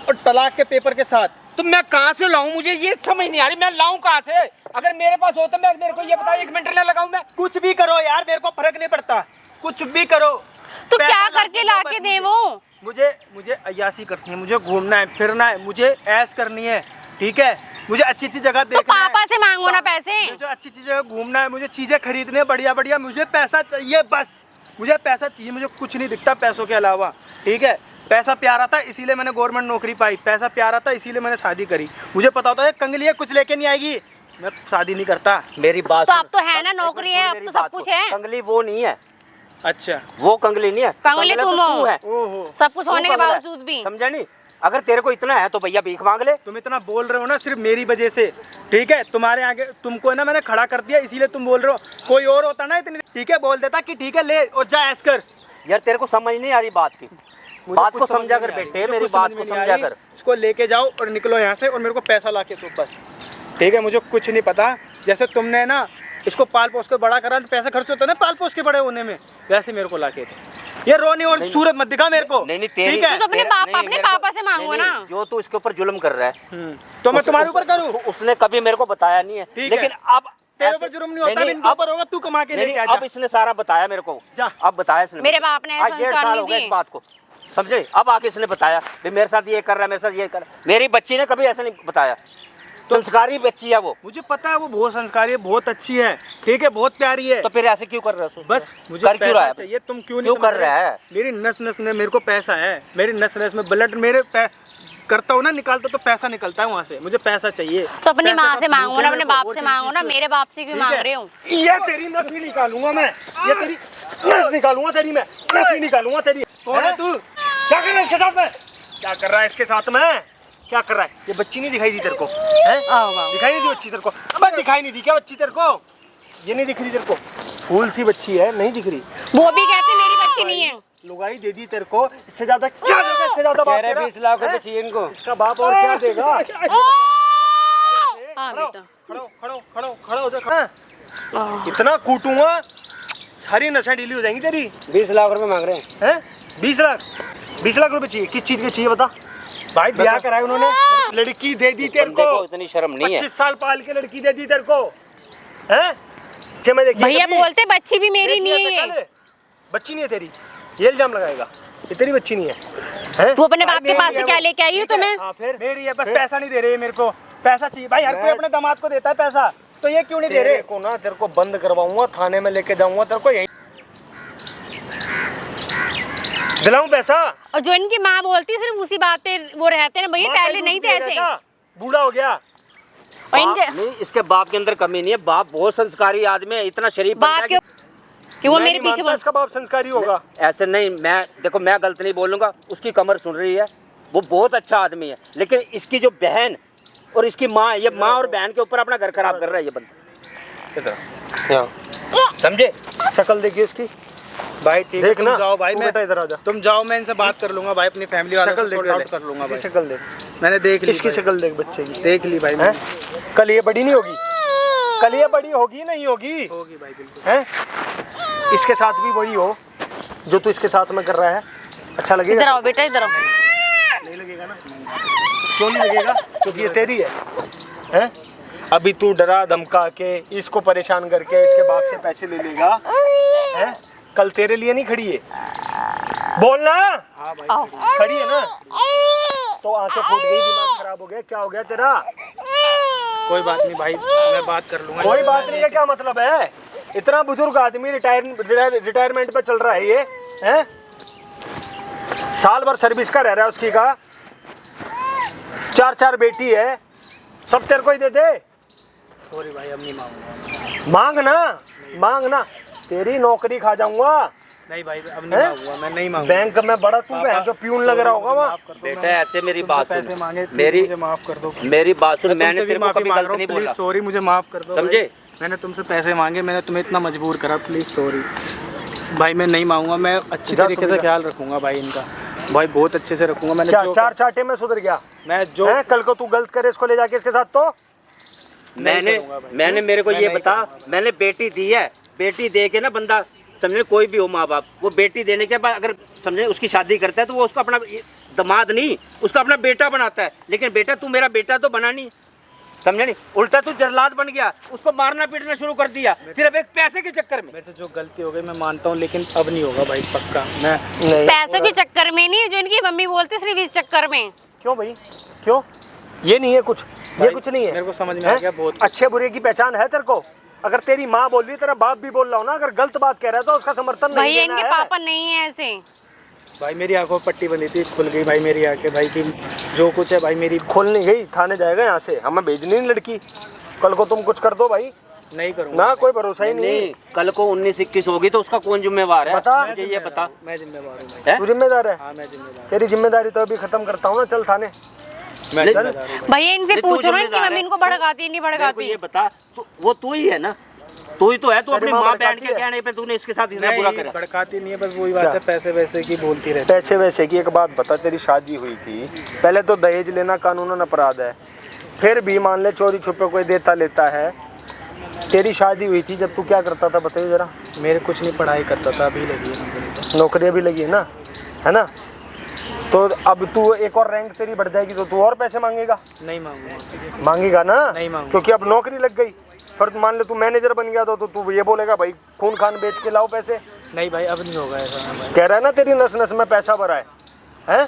और तलाक के पेपर के साथ, तो मैं कहाँ से लाऊं, मुझे ये समझ नहीं आ रही, मैं लाऊं कहाँ से? अगर मेरे पास होता मैं मेरे को ये बता, 1 मिनट ना लगाऊं मैं। कुछ भी करो यार, मेरे को फर्क नहीं पड़ता, कुछ भी करो। तो पैसा क्या ला करके के ला दो के बस दे वो? मुझे अय्यासी करनी है, मुझे घूमना है, फिरना है, मुझे ऐश करनी है, ठीक है? मुझे अच्छी अच्छी जगह तो देखना है, पापा से मांगो ना पैसे। मुझे अच्छी अच्छी जगह घूमना है, मुझे चीजें खरीदने बढ़िया बढ़िया, मुझे पैसा चाहिए, बस मुझे पैसा चाहिए, मुझे कुछ नहीं दिखता पैसों के अलावा, ठीक है? पैसा प्यारा था इसीलिए मैंने गवर्नमेंट नौकरी पाई, पैसा प्यारा था इसीलिए मैंने शादी करी, मुझे पता होता है कंगली है कुछ लेके नहीं आएगी, मैं शादी नहीं करता। मेरी बात तो सुन। अब तो है ना, नौकरी है, अब मेरी तो सब बात कुछ को। है। कंगली वो नहीं है, अच्छा, वो कंगली नहीं है, कंगली तो तुम हो। तू है। ओहो, सब कुछ होने के तू कंगला है, बावजूद भी। समझा नहीं? अगर तेरे को इतना है तो भैया भीख मांग ले। तुम इतना बोल रहे हो ना सिर्फ मेरी वजह से, ठीक है? तुम्हारे आगे तुमको है ना मैंने खड़ा कर दिया इसीलिए तुम बोल रहे हो, कोई और होता ना इतनी, ठीक है, बोल देता कि ठीक है ले और जा ऐश कर। यार तेरे को समझ नहीं आ रही बात की, मुझे बात कुछ को समझ समझा में कर नहीं आई, बेटे, मुझे मेरी कुछ बात समझ को में नहीं समझा आई। कर। इसको लेके जाओ और निकलो यहाँ से, और मेरे को पैसा ला के दो बस, ठीक है? मुझे कुछ नहीं पता, जैसे तुमने ना इसको पाल पोस के बड़ा करा तो पैसा खर्च होता है ना पाल पोस के बड़े होने में, वैसे मेरे को ला के दो। ये रोनी और सूरत मत दिखा मेरे को, नहीं तेरी ठीक है? तो अपने तेरा- बाप- नहीं, अपने मेरे को- पापा से मांगो नहीं, ना। नहीं, जो तू इसके ऊपर जुल्म कर रहा है तो मैं तुम्हारे ऊपर करूँ? उसने कभी मेरे को बताया नहीं है, ठीक लेकिन है। अब तेरे ऐसे- ऊपर जुर्म नहीं होता, इनके अब- ऊपर होगा, तू कमा के नहीं, लेके आ अब जा। इसने सारा बताया मेरे को, जा। अब बताया इसने। मेरे बाप ने आज 1.5 संस्कार साल नहीं हो गए इस दिए। बात को, समझे? अब आके इसने बताया भी मेरे साथ ये कर रहा है, मेरे साथ ये कर रहा है। मेरी बच्ची ने कभी ऐसा नहीं बताया, संस्कारी बच्ची है वो, मुझे पता है वो बहुत संस्कारी है, बहुत अच्छी है, ठीक है, बहुत प्यारी है, तो फिर ऐसे क्यों कर रहा है? बस मुझे कर क्यों रहा पैसा है? चाहिए, तुम क्यों नहीं क्यों कर समझ रहे? रहा है? मेरी नस नस में मेरे को पैसा है, मेरी नस नस में ब्लड मेरे करता हूँ ना, निकालता तो पैसा निकलता है वहाँ से, मुझे पैसा चाहिए। तो अपनी पैसा माँ का से मांगो भूख है ना, अपने मेरे को, बाप और से किसी मांगो चीज़ ना, की- मेरे बाप से क्यों ठीक मांग है? रहे हो? ये तेरी नस ही निकालूंगा मैं, ये तेरी नस निकालूंगा तेरी, मैं नस ही निकालूंगा तेरी। कौन है तू? क्या कर रहा है इसके साथ में? क्या कर रहा है इसके साथ में? क्या कर रहा है? ये बच्ची नहीं दिखाई दी तेरे को? हैं? दिखाई नहीं दी बच्ची तेरे को? अब दिखाई नहीं दी क्या बच्ची तेरे को? ये नहीं दिख रही तेरे को? फूल सी बच्ची है, नहीं दिख रही? वो भी कहते मेरी बच्ची नहीं है। लुगाई दे दी तेरे को, इससे ज्यादा क्या देगा? इससे ज्यादा बाप तेरा? 20 लाख रुपए हैं? चाहिए इनको। इसका बाप और क्या देगा? हाँ बेटा। खड़ो हो जा, इतना कूटूंगा सारी नसें ढीली हो जाएंगी तेरी। 20 लाख रुपए मांग रहे हैं। हैं? 20 लाख रुपए चाहिए? किस चीज के चाहिए बता? भाई ब्याह कराया उन्होंने, लड़की दे दी तेरे बंदे को को, इतनी शर्म नहीं है। 25 साल पाल के लड़की दे दी तेरे को, हैं? बच्चे में देखिए भैया कभी? बोलते बच्ची भी मेरी देखिए नहीं शक्ल है। बच्ची नहीं है तेरी, ये इल्जाम लगाएगा ये तेरी बच्ची नहीं है? तू अपने बाप भाई के पास मेरी से है क्या वो। लेके आई हो तुम्हें? हाँ फिर मेरी है, बस पैसा नहीं दे रहे मेरे को, पैसा चाहिए भाई, हर कोई अपने दामाद को देता है पैसा, तो ये क्यों नहीं दे तेरे रहे? को ना, तेरे को बंद करवाऊंगा, थाने में लेके जाऊंगा, तेरे को यहीं दिलाऊं पैसा। और जो इनकी माँ बोलती है सिर्फ उसी बात पे वो रहते हैं भैया, माँ पहले का नहीं दूध थे पिएगा ऐसे। क्या? बूढ़ा हो गया। और इनके नहीं, इसके बाप के अंदर कमी नहीं है, बाप बहुत संस्कारी आदमी है, इतना शरीफ बंदा बाप है के कि वो मैं मेरे नहीं पीछे मानता इसका बाप संस्कारी होगा। ऐसे नहीं, मैं देखो मैं गलत नहीं बोलूँगा, उसकी कमर सुन रही है, वो बहुत अच्छा आदमी है, लेकिन इसकी जो बहन और इसकी माँ, ये माँ और बहन के ऊपर अपना घर खराब कर रहा है ये बंदा, समझे? शक्ल देखिए इसकी, भाई ठीक है, देखना तुम जाओ भाई, तू मैं बेटा इधर आ जा। तुम जाओ, मैं इनसे बात कर लूंगा भाई, अपनी फैमिली वालों शक्ल से देख सॉर्ट आउट कर लूंगा भाई। शक्ल देख, मैंने देख ली इसकी भाई। शक्ल देख बच्चे की, देख ली भाई हैं? मैंने। कल ये बड़ी नहीं होगी, कल ये बड़ी होगी नहीं होगी, होगी भाई बिल्कुल। हैं? इसके साथ भी वही हो जो तू इसके साथ में कर रहा है, अच्छा इधर लगेगा? आओ बेटा, इधर आओ। नहीं लगेगा ना? क्यों नहीं लगेगा? क्योंकि ये तेरी है, हैं? अभी तू डरा धमका के इसको परेशान करके इसके बाप से पैसे ले लेगा, हैं? कल तेरे लिए नहीं खड़ी है, बोलना। आओ। खड़ी है ना, तो आंखें फूट गई, दिमाग खराब हो गया, क्या हो गया तेरा? कोई बात नहीं भाई, मैं बात कर लूंगा। कोई बात नहीं का क्या मतलब है? इतना बुजुर्ग आदमी रिटायरमेंट पे चल रहा है ये, हैं? साल भर सर्विस का रह रहा है उसकी का, 4 बेटी है, सब तेरे को ही दे दे। सॉरी भाई, अब नहीं मांगूंगा। मांग ना, तेरी नौकरी खा जाऊंगा। नहीं भाई, अब नहीं हैं? मांगूंगा, मैं नहीं मांगूंगा। बैंक में बड़ा तू है जो प्यून लग रहा होगा वहाँ। बेटा ऐसे मेरी बात पैसे सुन, मांगे, मेरी मुझे माफ कर दो। मेरी बात सुन, मैंने तुमसे भी तेरे को माफी कभी मांग गलत रहा नहीं हूँ, प्लीज बोला, सॉरी, मुझे माफ कर दो। समझे? भाई, मैंने तुमसे पैसे मांगे, मैंने तुम्हें इतना मजबूर करा, प्लीज सॉरी भाई, मैं नहीं मांगूंगा, मैं अच्छी जा तरीके तुम से जा। ख्याल रखूंगा भाई इनका, भाई बहुत अच्छे से रखूंगा। मैंने क्या जो 4 चाटे में सुधर गया? मैं जो हैं? कल को तू गलत करे इसको ले जाके इसके साथ तो मैंने मेरे को मैं ये नहीं बता, करूंगा। मैंने बेटी दी है, बेटी दे के ना बंदा, समझे, कोई भी हो माँ बाप, वो बेटी देने के बाद अगर समझे उसकी शादी करता है तो वो उसको अपना दामाद नहीं, उसका अपना बेटा बनाता है, लेकिन बेटा तू मेरा बेटा तो बना नहीं, समझे नहीं, उल्टा तू जल्लाद बन गया, उसको मारना पीटना शुरू कर दिया सिर्फ एक पैसे के चक्कर में। मेरे से जो गलती हो गई मैं मानता हूँ, लेकिन अब नहीं होगा भाई, पक्का। मैं पैसों के चक्कर में नहीं, जो इनकी मम्मी बोलती सिर्फ इस चक्कर में। क्यों भाई, क्यों? ये नहीं है कुछ, ये कुछ नहीं है। मेरे को समझ में आ हैं? गया बहुत। अच्छे बुरे की पहचान है तेरे को? अगर तेरी माँ बोल रही, तेरा बाप भी बोल रहा हो ना, अगर गलत बात कह रहा है तो उसका समर्थन नहीं भैया देना इनके है। पापा नहीं है ऐसे। भाई मेरी आंखों पर पट्टी बंधी थी, खुल गई भाई मेरी आंखें, भाई की जो कुछ है भाई मेरी। खुल नहीं गई, थाने जाएगा यहाँ से, हमें भेजनी नहीं लड़की, कल को तुम कुछ कर दो भाई, नहीं करूँगा ना कोई भरोसा ही नहीं। नहीं, कल को 19-21 होगी तो उसका कौन जिम्मेवार है? बता। मुझे ये बता। मैं जिम्मेवार हूँ भाई। है? तू जिम्मेदार है? हाँ मैं जिम्मेदार तेरी जिम्मेदारी तो अभी खत्म करता हूँ ना, चल थाने। मैं नहीं, जिम्मेदार हूँ। भैया इनसे नहीं, तू पूछो ना इनकी जिम्मेदार मम्मी है। इनको भड़काती नहीं मेरे को भड़काती। ये बता, तो वो तू ही है ना, तू ही तो है, तू तेरी अपनी माँ माँ बहन भड़काती के है? कहने पे तूने इसके साथ इतना बुरा नहीं, करा। भड़काती नहीं है, बस वही बात है, पैसे वैसे की बोलती रहती। पैसे वैसे की एक बात बता, तेरी शादी हुई थी, पहले तो दहेज लेना कानूनन अपराध है, फिर भी मान ले चोरी छुपे कोई देता लेता है। तेरी शादी हुई थी जब तू क्या करता था बताइए जरा? मेरे कुछ नहीं, पढ़ाई करता था, अभी लगी है नौकरी। नौकरी भी लगी है ना? तो अब तू एक और रैंक तेरी बढ़ जाएगी तो तू और पैसे मांगेगा? नहीं मांगूंगा। मांगेगा ना? नहीं मांगूंगा। क्योंकि अब नौकरी लग गई, फिर मान ले तू मैनेजर बन गया तो तू ये बोलेगा भाई खून खान बेच के लाओ पैसे। नहीं भाई, अब नहीं होगा ऐसा भाई। कह रहा है ना तेरी नस नस में पैसा भरा है, हैं?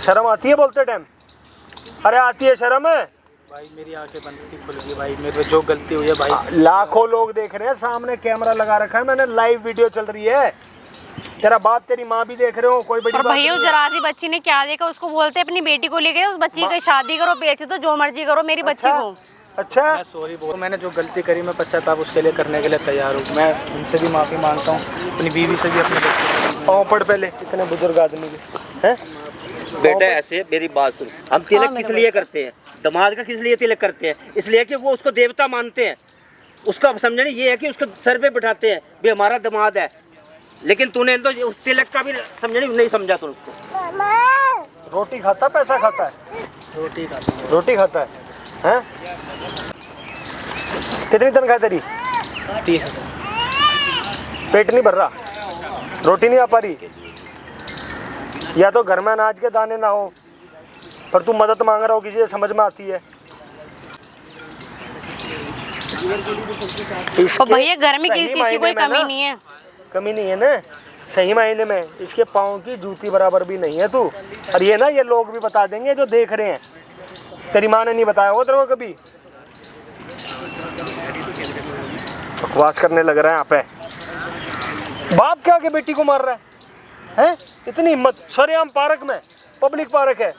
शर्म आती है बोलते टाइम? अरे आती है शर्म है? भाई मेरी आंखें बंद थी, खुल गई भाई, मेरे जो गलती हुई है भाई। लाखों लोग देख रहे हैं, सामने कैमरा लगा रखा है मैंने, लाइव वीडियो चल रही है, तेरा बाप तेरी माँ भी देख रहे हो, कोई बड़ी और बात भैया उस नहीं है। जरा सी बच्ची ने क्या देखा, उसको बोलते अपनी बेटी को लेके उस बच्ची की शादी करो, बेच दो, जो मर्जी करो मेरी बच्ची को। अच्छा मैं सॉरी बोल, मैंने जो गलती करी मैं पश्चाताप उसके लिए करने के लिए तैयार हूँ। मैं उनसे भी माफ़ी मांगता हूँ, अपनी बीवी से भी, अपने बच्चे से भी। आओ पढ़ पहले, इतने बुजुर्ग आदमी के, हैं? बेटा ऐसे मेरी बात सुन, हम तिलक किस लिए करते हैं, दामाद का किस लिए तिलक करते हैं? इसलिए कि वो उसको देवता मानते हैं, उसका समझने ये है कि उसको सर पे बिठाते हैं भी हमारा दामाद है, लेकिन तूने तो उस तिलक का भी समझने नहीं समझा तूने उसको। रोटी खाता पैसा खाता है? रोटी खाता हूँ। रोटी खाता है, हैं? कितनी तनख्वाह तेरी? 30,000। पेट नहीं भर रहा, रोटी नहीं आ पा रही, या तो घर में अनाज के दाने ना हो, पर तू मदद मांग रहा हो किसी से, समझ में आती है? और भैया घर में किसी सही चीज की मायने कोई में कमी ना, नहीं है। कमी नहीं है ना, सही मायने में इसके पाँव की जूती बराबर भी नहीं है तू। और ये ना, ये लोग भी बता देंगे जो देख रहे हैं, तेरी माँ ने नहीं बताया हो तेरे को कभी। बकवास करने लग रहा है यहाँ पे। बाप क्या के बेटी को मार रहा है? इतनी हिम्मत? सरेआम पार्क में, पब्लिक पार्क है।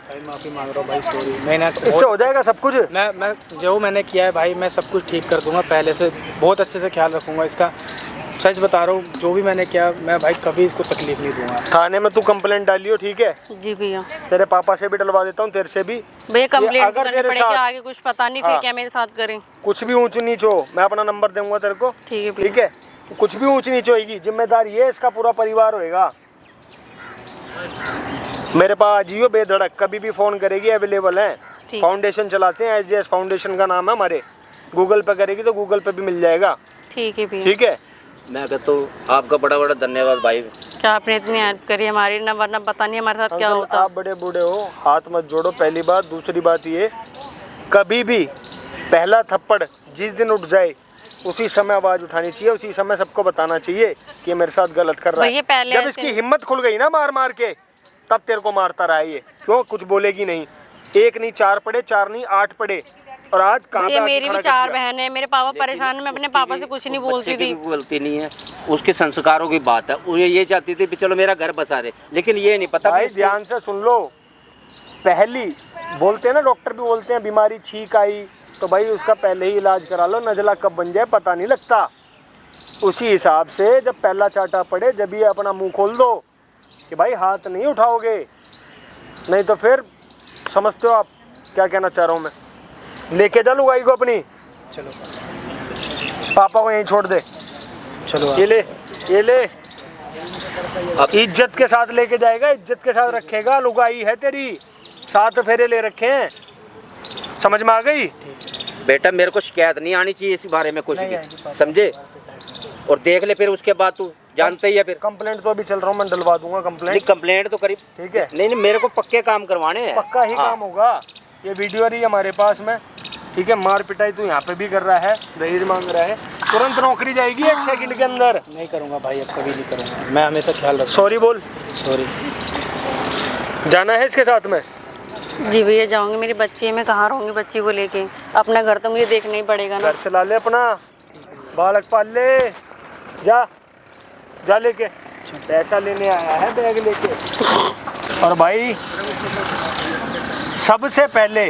भाई माफ़ी मांग रहा हूँ भाई, सॉरी। मैंने इससे हो जाएगा सब कुछ। मैं जो मैंने किया है भाई, मैं सब कुछ ठीक कर दूंगा, पहले से बहुत अच्छे से ख्याल रखूंगा इसका। सच बता रहा हूँ, जो भी मैंने किया मैं भाई कभी इसको तकलीफ नहीं दूंगा। थाने में तू कंप्लेंट डालियो, ठीक है? जी भैया। तेरे पापा से भी डलवा देता हूँ, तेरे से भी। भैया कंप्लेंट अगर करनी तेरे पड़ेगी, साथ- आगे कुछ पता नहीं फिर हाँ। क्या मेरे साथ करें। कुछ भी ऊंच नीच हो, मैं अपना नंबर दूंगा तेरे को, ठीक है भैया। ठीक है? कुछ भी ऊंच नीच होगी, जिम्मेदार ये इसका पूरा परिवार होएगा। मेरे पास जियो बेधड़क, कभी भी फ़ोन करेगी, अवेलेबल है। ठीक। फाउंडेशन चलाते हैं, SJS फाउंडेशन का नाम है हमारे। गूगल पे करेगी तो गूगल पे भी मिल जाएगा, ठीक है भैया। ठीक है? मैं कहता हूँ आपका बड़ा बड़ा धन्यवाद भाई। क्या आपने इतनी हेल्प करी हमारी, ना वरना पता नहीं हमारे साथ क्या अंकल, होता। आप बड़े बूढ़े हो, हाथ मत जोड़ो, पहली बात। दूसरी बात ये, कभी भी पहला थप्पड़ जिस दिन उठ जाए उसी समय आवाज़ उठानी चाहिए, उसी समय सबको बताना चाहिए कि ये मेरे साथ गलत कर रहा भैया है। पहले जब ऐसे- इसकी हिम्मत खुल गई ना मार मार के, तब तेरे को मारता रहा है ये। क्यों? कुछ बोलेगी नहीं। एक नहीं 4 पड़े, 4 नहीं 8 पड़े, और आज कहाँ पे ये आके मेरी खड़ा भी कर 4 दिया। बहन है, मेरे पापा परेशान है, मैं अपने पापा से कुछ नहीं उस बोलती बच्चे की थी। भी गलती नहीं है, उसके संस्कारों की बात है। वो ये चाहती थी कि चलो मेरा घर बसा रहे, लेकिन ये नहीं पता भाई कि ध्यान से सुन लो। पहली बोलते हैं ना, डॉक्टर भी बोलते हैं, बीमारी छींक आई तो भाई उसका पहले ही इलाज करा लो, नज़ला कब बन जाए पता नहीं लगता। उसी हिसाब से जब पहला चाटा पड़े, जब ये अपना मुंह खोल दो कि भाई हाथ नहीं उठाओगे, नहीं तो फिर समझते हो आप क्या कहना चाह रहा हूँ मैं। लेके जा लुगाई को अपनी, चलो पापा को यहीं छोड़ दे। चलो ये ले, ये ले। अब इज्जत के साथ लेके जाएगा, इज्जत के साथ रखेगा। लुगाई है तेरी, 7 फेरे ले रखे हैं, समझ में आ गई? बेटा मेरे को शिकायत नहीं आनी चाहिए इस बारे में कुछ नहीं भी, आएगी, पापा। समझे? और देख ले फिर उसके बाद तू जानते ही है फिर। कंप्लेंट तो अभी चल रहा हूँ, मैं डलवा दूंगा नहीं कंप्लेंट, कंप्लेंट तो करी, ठीक है? नहीं मेरे को पक्के काम करवाने हैं। पक्का ही हाँ। काम होगा। ये वीडियो रही हमारे पास में, ठीक है? मार पिटाई तू यहाँ पे भी कर रहा है, दहेज मांग रहा है, तुरंत नौकरी जाएगी 1 सेकंड के अंदर। नहीं करूँगा भाई, अब कभी नहीं करूँगा, मैं हमेशा ख्याल रखूँगा। सॉरी बोल। सॉरी। जाना है इसके साथ में? जी भैया जाऊंगी, मेरी बच्ची है, मैं कहाँ रहूँगी बच्ची को लेके? अपना घर तो मुझे देखना ही पड़ेगा ना। घर चला ले अपना, बालक पाल ले, जा जा लेके। पैसा लेने आया है बैग लेके। और भाई सबसे पहले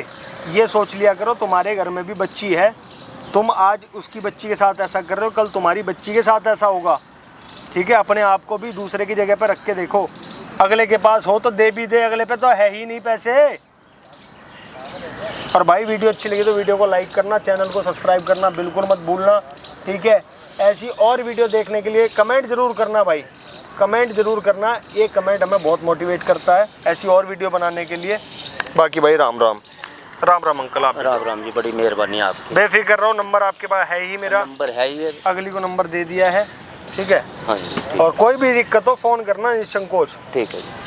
ये सोच लिया करो, तुम्हारे घर में भी बच्ची है, तुम आज उसकी बच्ची के साथ ऐसा कर रहे हो, कल तुम्हारी बच्ची के साथ ऐसा होगा, ठीक है? अपने आप को भी दूसरे की जगह पे रख के देखो। अगले के पास हो तो दे भी दे, अगले पे तो है ही नहीं पैसे। और भाई वीडियो अच्छी लगी तो वीडियो को लाइक करना, चैनल को सब्सक्राइब करना बिल्कुल मत भूलना, ठीक है? ऐसी और वीडियो देखने के लिए कमेंट ज़रूर करना भाई, कमेंट ज़रूर करना। ये कमेंट हमें बहुत मोटिवेट करता है ऐसी और वीडियो बनाने के लिए। बाकी भाई राम राम। राम राम अंकल, आप राम राम जी, बड़ी मेहरबानी आपकी। बेफिक्र रहो, नंबर आपके पास है ही मेरा, नंबर है ये। अगली को नंबर दे दिया है, ठीक है? हाँ जी और कोई भी दिक्कत हो फ़ोन करना निसंकोच। ठीक है जी।